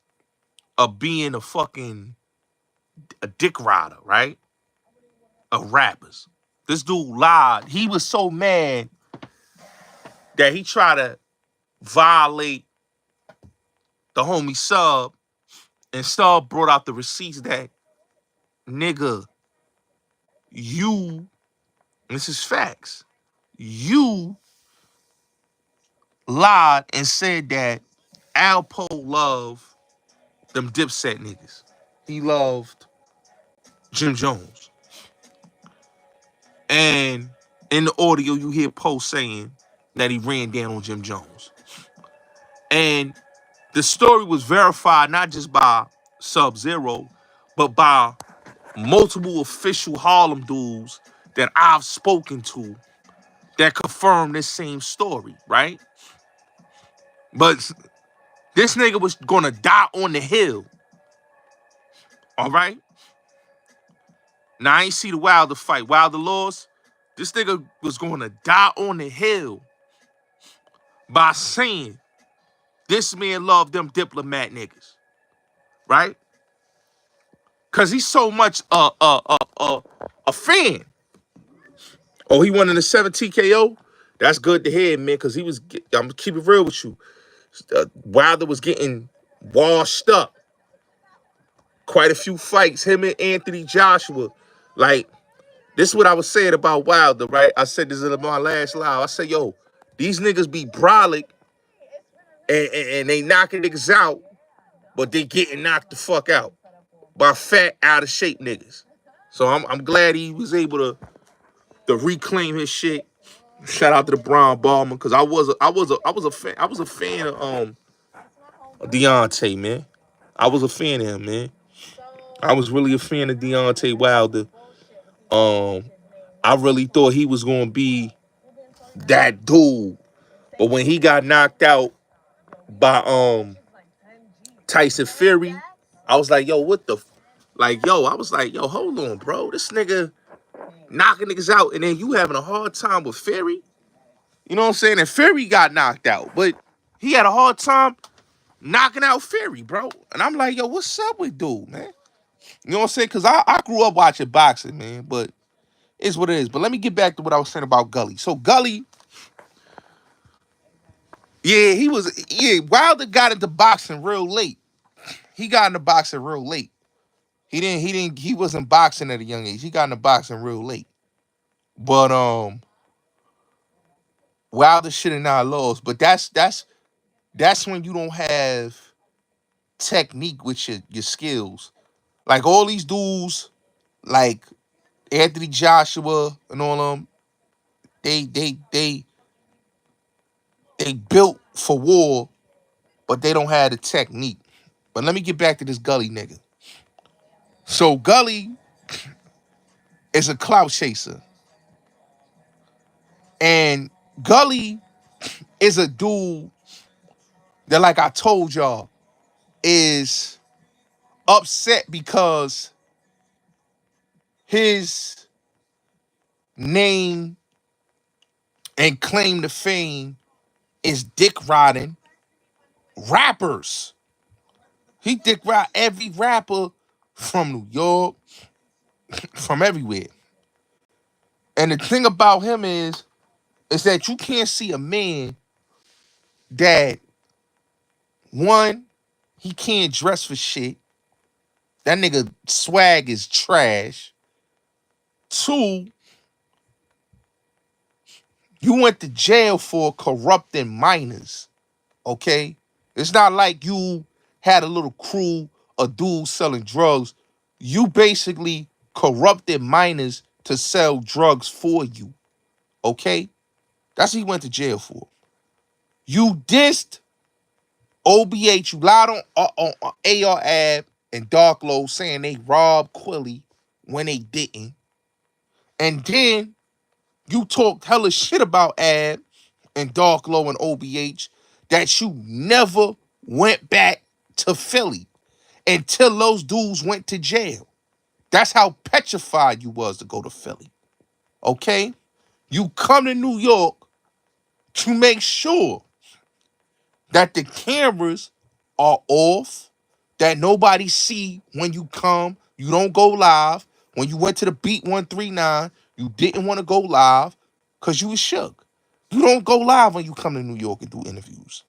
of being a dick rider, right? Of rappers. This dude lied. He was so mad that he tried to violate the homie Sub, and Sub brought out the receipts that, nigga, you, this is facts, you lied and said that Alpo loved them Dipset niggas. He loved Jim Jones. And in the audio, you hear Post saying that he ran down on Jim Jones. And the story was verified not just by Sub-Zero, but by multiple official Harlem dudes that I've spoken to that confirm this same story, right? But this nigga was gonna die on the hill, all right? Now, I ain't see the Wilder fight. Wilder lost. This nigga was gonna die on the hill by saying this man loved them diplomat niggas, right? Cause he's so much a fan. Oh, he won in the 7 TKO. That's good to hear, man. Cause he was. I'm gonna keep it real with you. Wilder was getting washed up. Quite a few fights. Him and Anthony Joshua. Like, this is what I was saying about Wilder, right? I said this in my last live. I said, yo, these niggas be brolic and they knocking niggas out, but they getting knocked the fuck out by fat, out of shape niggas. So I'm glad he was able to reclaim his shit. Shout out to the Brian Ballman, because I was a fan of Deontay, man. I was a fan of him, man. I was really a fan of Deontay Wilder. I really thought he was gonna be that dude, but when he got knocked out by Tyson Fury, I was like, yo, what the, I was like, yo, hold on, bro, this nigga knocking niggas out, and then you having a hard time with Fury. You know what I'm saying? And Fury got knocked out, but he had a hard time knocking out Fury, bro. And I'm like, yo, what's up with dude, man? You know what I'm saying? Because I grew up watching boxing, man, but it's what it is. But let me get back to what I was saying about Gully. So Gully, yeah, Wilder got into boxing real late. He got into boxing real late. He wasn't boxing at a young age. He got into boxing real late. But Wilder should have not lost. But that's when you don't have technique with your skills. Like all these dudes, like Anthony Joshua and all them, they built for war, but they don't have the technique. But let me get back to this Gully nigga. So Gully is a clout chaser. And Gully is a dude that, like I told y'all, is upset because his name and claim to fame is dick riding rappers. He dick ride every rapper from New York, from everywhere. And the thing about him is that you can't see a man that, one, he can't dress for shit. That nigga swag is trash. Two, you went to jail for corrupting minors, okay? It's not like you had a little crew of dudes selling drugs. You basically corrupted minors to sell drugs for you, okay? That's what he went to jail for. You dissed OBH. You lied on AR Ab and Dark Low saying they robbed Quilly when they didn't. And then you talked hella shit about Ab and Dark Low and OBH that you never went back to Philly until those dudes went to jail. That's how petrified you was to go to Philly. Okay? You come to New York to make sure that the cameras are off, that nobody see when you come. You don't go live. When you went to the Beat 139, you didn't want to go live because you was shook. You don't go live when you come to New York and do interviews.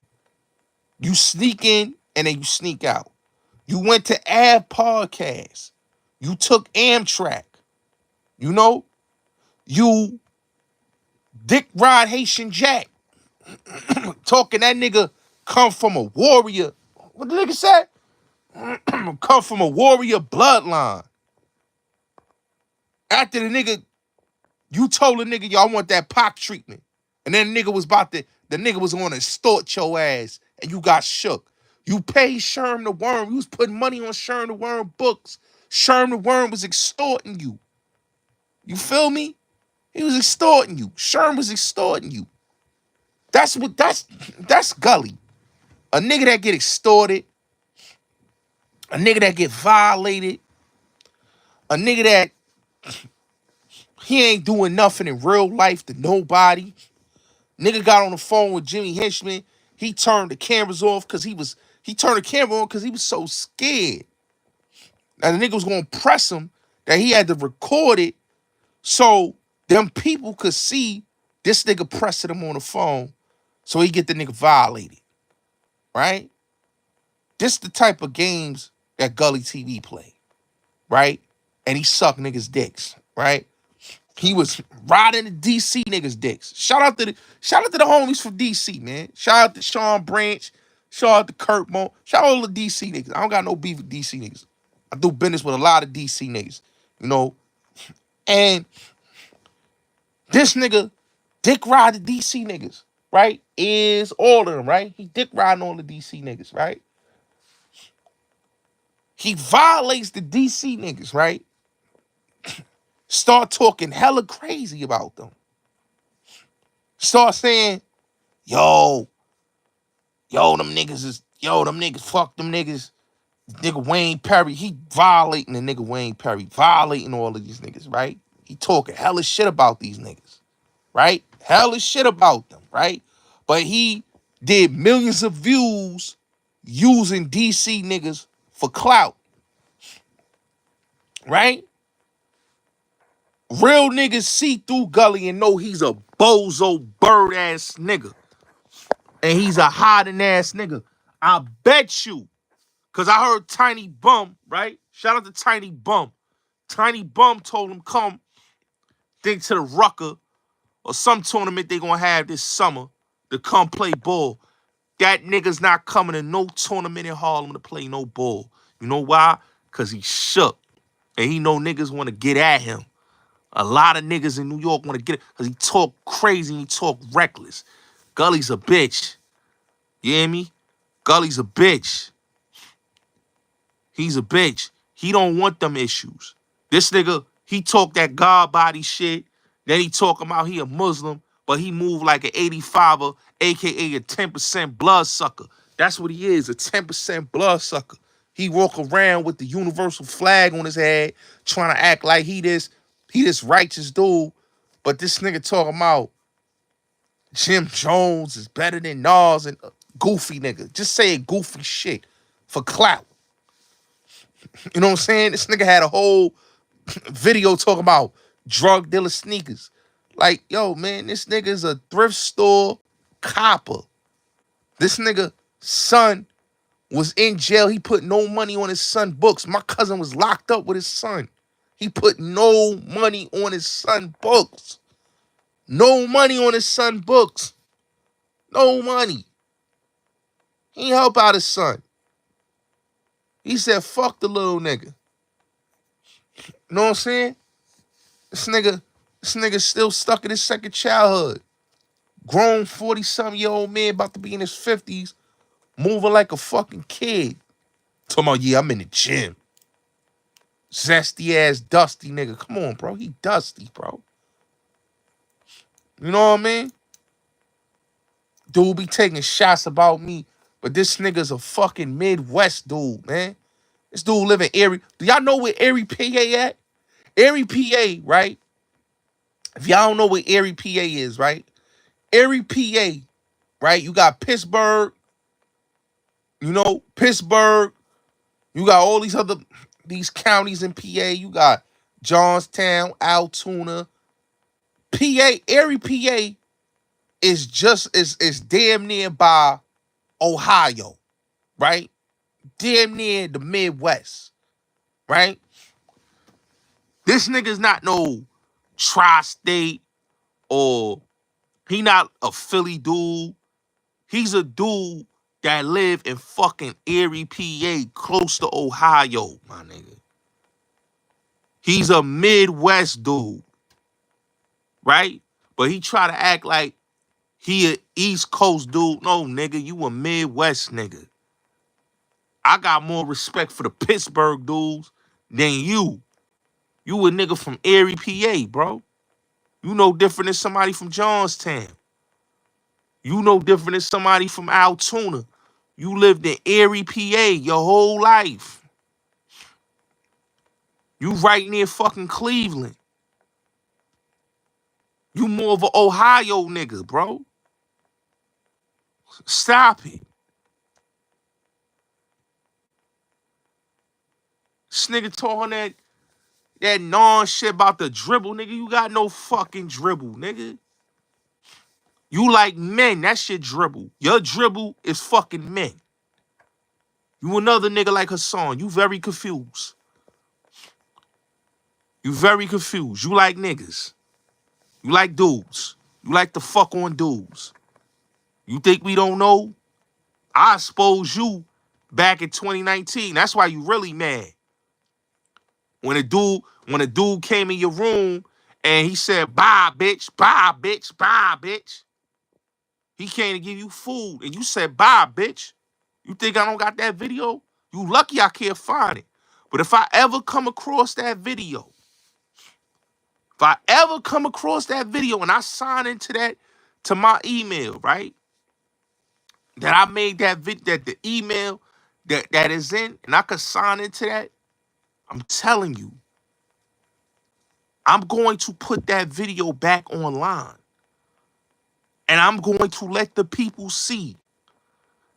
You sneak in and then you sneak out. You went to Av Podcast. You took Amtrak. You know, you Dick Rod Haitian Jack. Talking that nigga come from a warrior. What the nigga said? Come from a warrior bloodline. After the nigga, you told the nigga, yo, I want that Pac treatment. And then the nigga was on to extort your ass and you got shook. You paid Sherm the Worm. You was putting money on Sherm the Worm books. Sherm the Worm was extorting you. You feel me? He was extorting you. Sherm was extorting you. That's Gully. A nigga that get extorted, a nigga that get violated, a nigga that he ain't doing nothing in real life to nobody. Nigga got on the phone with Jimmy Henchman. He turned the cameras off because he turned the camera on because he was so scared. Now the nigga was gonna press him that he had to record it so them people could see this nigga pressing him on the phone so he get the nigga violated. Right? This the type of games that Gully TV play. Right? And he sucked niggas' dicks. Right? He was riding the DC niggas' dicks. Shout out to the homies from DC, man. Shout out to Sean Branch. Shout out to Kurt Mo. Shout out to all the DC niggas. I don't got no beef with DC niggas. I do business with a lot of DC niggas, you know. And this nigga dick ride the DC niggas, right? Is all of them, right? He dick riding all the DC niggas, right? He violates the DC niggas, right? Start talking hella crazy about them. Start saying, yo, them niggas, fuck them niggas. Nigga Wayne Perry, he violating the nigga Wayne Perry, violating all of these niggas, right? He talking hella shit about these niggas, right? Hella shit about them, right? But he did millions of views using DC niggas for clout, right? Real niggas see through Gully and know he's a bozo bird ass nigga. And he's a hiding ass nigga. I bet you. Cause I heard Tiny Bum, right? Shout out to Tiny Bum. Tiny Bum told him come think to the Rucker or some tournament they gonna have this summer to come play ball. That nigga's not coming to no tournament in Harlem to play no ball. You know why? Cause he shook. And he know niggas wanna get at him. A lot of niggas in New York wanna get it because he talk crazy and he talk reckless. Gully's a bitch. You hear me? Gully's a bitch. He's a bitch. He don't want them issues. This nigga, he talk that God body shit. Then he talk about he a Muslim, but he move like an 85er, aka a 10% blood sucker. That's what he is, a 10% bloodsucker. He walk around with the universal flag on his head, trying to act like he this righteous dude. But this nigga talking about Jim Jones is better than Nas and goofy nigga. Just saying goofy shit for clout. You know what I'm saying? This nigga had a whole video talking about drug dealer sneakers. Like, yo, man, this nigga is a thrift store copper. This nigga son was in jail. He put no money on his son books. My cousin was locked up with his son. He put no money on his son books. No money on his son books. No money. He ain't help out his son. He said, fuck the little nigga. You know what I'm saying? This nigga still stuck in his second childhood. Grown 40-something-year-old man about to be in his 50s, moving like a fucking kid. Talking about, yeah, I'm in the gym. Zesty ass, dusty nigga. Come on, bro. He dusty, bro. You know what I mean? Dude be taking shots about me, but this nigga's a fucking Midwest dude, man. This dude live in Erie. Do y'all know where Erie, PA at? Erie, PA, right? If y'all don't know where Erie, PA is, right? Erie, PA, right? You got Pittsburgh, you know, Pittsburgh. You got all these counties in PA. You got Johnstown, Altoona. PA, Erie, PA is damn near by Ohio, right? Damn near the Midwest, right? This nigga's not no tri-state or he not a Philly dude. He's a dude that live in fucking Erie, PA, close to Ohio, my nigga. He's a Midwest dude, right? But he try to act like he a East Coast dude. No, nigga, you a Midwest nigga. I got more respect for the Pittsburgh dudes than you. You a nigga from Erie, PA, bro. You no different than somebody from Johnstown. You no different than somebody from Altoona. You lived in Erie, PA your whole life. You right near fucking Cleveland. You more of an Ohio nigga, bro. Stop it. This nigga talking that non-shit about the dribble, nigga. You got no fucking dribble, nigga. You like men. That's your dribble. Your dribble is fucking men. You another nigga like Hassan. You very confused. You very confused. You like niggas. You like dudes. You like to fuck on dudes. You think we don't know? I exposed you back in 2019. That's why you really mad. When a dude came in your room and he said, bye, bitch, bye, bitch, bye, bitch. He came to give you food and you said, bye, bitch. You think I don't got that video? You lucky I can't find it. But if I ever come across that video, and I sign into that to my email, right? That I made that the email that is in, and I could sign into that, I'm telling you, I'm going to put that video back online. And I'm going to let the people see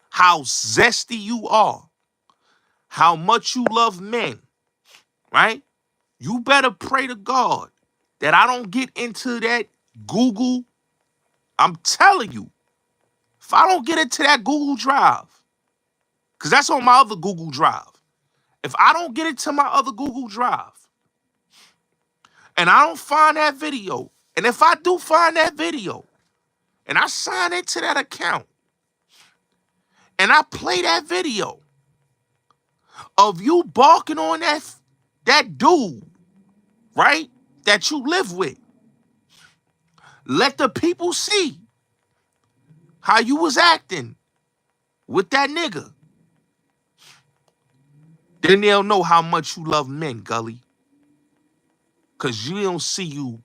how zesty you are, how much you love men, right? You better pray to God that I don't get into that Google. I'm telling you, if I don't get into that Google Drive, because that's on my other Google Drive. If I don't get into my other Google Drive and I don't find that video, and if I do find that video and I sign into that account and I play that video of you barking on that dude, right, that you live with, let the people see how you was acting with that nigga. Then they'll know how much you love men, Gully. Because you don't see you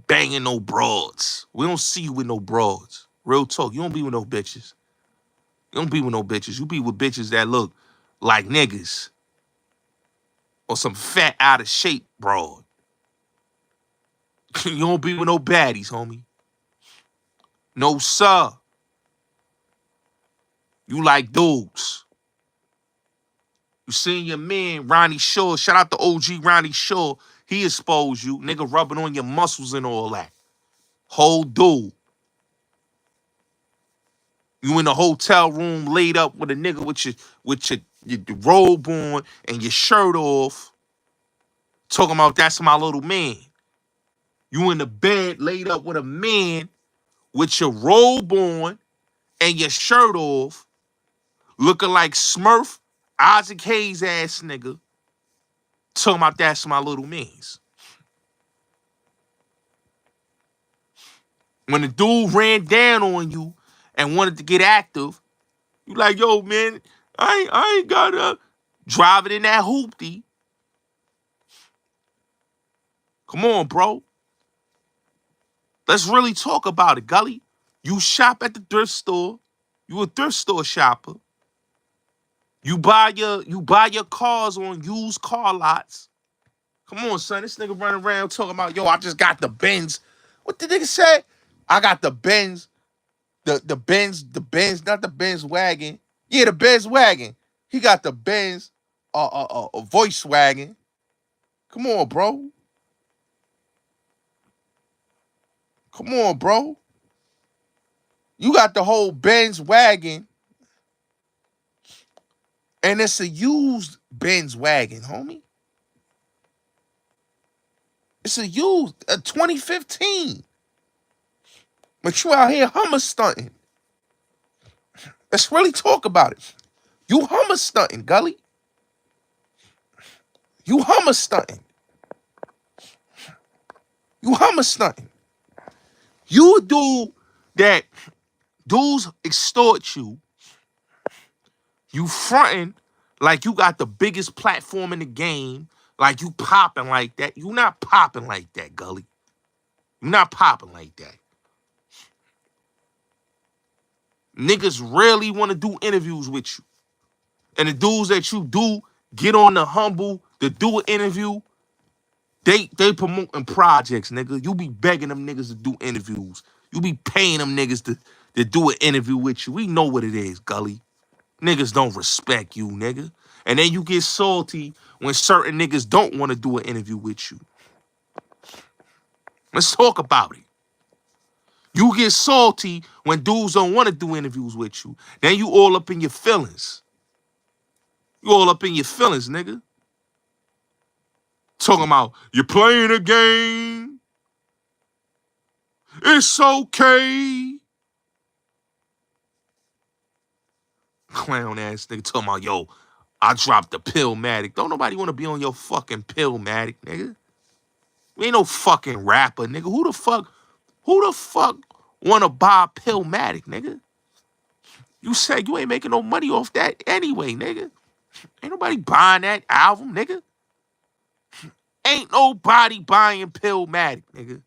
banging no broads. We don't see you with no broads. Real talk. You don't be with no bitches. You don't be with no bitches. You be with bitches that look like niggas. Or some fat out of shape broad. You don't be with no baddies, homie. No, sir. You like dudes. You seen your man, Ronnie Shaw. Shout out to OG Ronnie Shaw. He exposed you. Nigga rubbing on your muscles and all that. Whole dude. You in the hotel room laid up with a nigga with your robe on and your shirt off. Talking about that's my little man. You in the bed laid up with a man with your robe on and your shirt off, looking like Smurf, Isaac Hayes ass nigga. Talking about that's my little mans. When the dude ran down on you and wanted to get active, you like, yo, man, I ain't gotta drive it in that hoopty. Come on, bro. Let's really talk about it, Gully. You shop at the thrift store. You a thrift store shopper. You buy your cars on used car lots. Come on, son. This nigga running around talking about, yo, I just got the Benz. What the nigga say? I got the Benz, the Benz, not the Benz wagon. Yeah, the Benz wagon. He got the Benz, a voice wagon. Come on, bro. Come on, bro. You got the whole Benz wagon, and it's a used Benz wagon, homie. It's a 2015. But you out here Hummer stunting. Let's really talk about it. You Hummer stunting, Gully. You Hummer stunting. You Hummer stunting. You a dude that dudes extort you. You fronting like you got the biggest platform in the game, like you popping like that. You not popping like that, Gully. You not popping like that. Niggas rarely want to do interviews with you. And the dudes that you do get on the humble to do an interview, they promoting projects, nigga. You be begging them niggas to do interviews. You be paying them niggas to do an interview with you. We know what it is, Gully. Niggas don't respect you, nigga. And then you get salty when certain niggas don't want to do an interview with you. Let's talk about it. You get salty when dudes don't want to do interviews with you. Then you all up in your feelings. You all up in your feelings, nigga. Talking about, you're playing a game. It's okay. Clown ass nigga talking about, yo, I dropped the Pillmatic. Don't nobody want to be on your fucking Pillmatic, nigga. You ain't no fucking rapper, nigga. Who the fuck want to buy a Pillmatic, nigga? You said you ain't making no money off that anyway, nigga. Ain't nobody buying that album, nigga. Ain't nobody buying Pillmatic, nigga.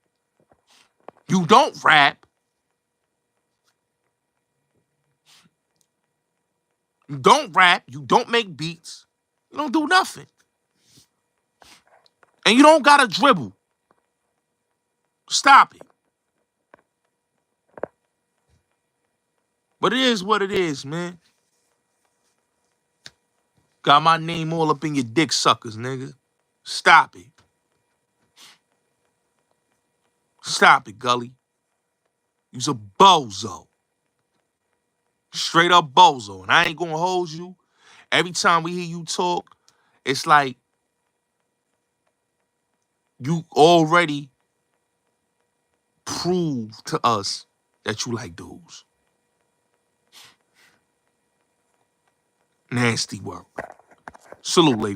You don't rap. You don't rap. You don't make beats. You don't do nothing. And you don't got to dribble. Stop it. But it is what it is, man. Got my name all up in your dick suckers, nigga. Stop it. Stop it, Gully. You's a bozo. Straight up bozo. And I ain't gonna hold you. Every time we hear you talk, it's like you already proved to us that you like dudes. Nasty work. Salute, ladies.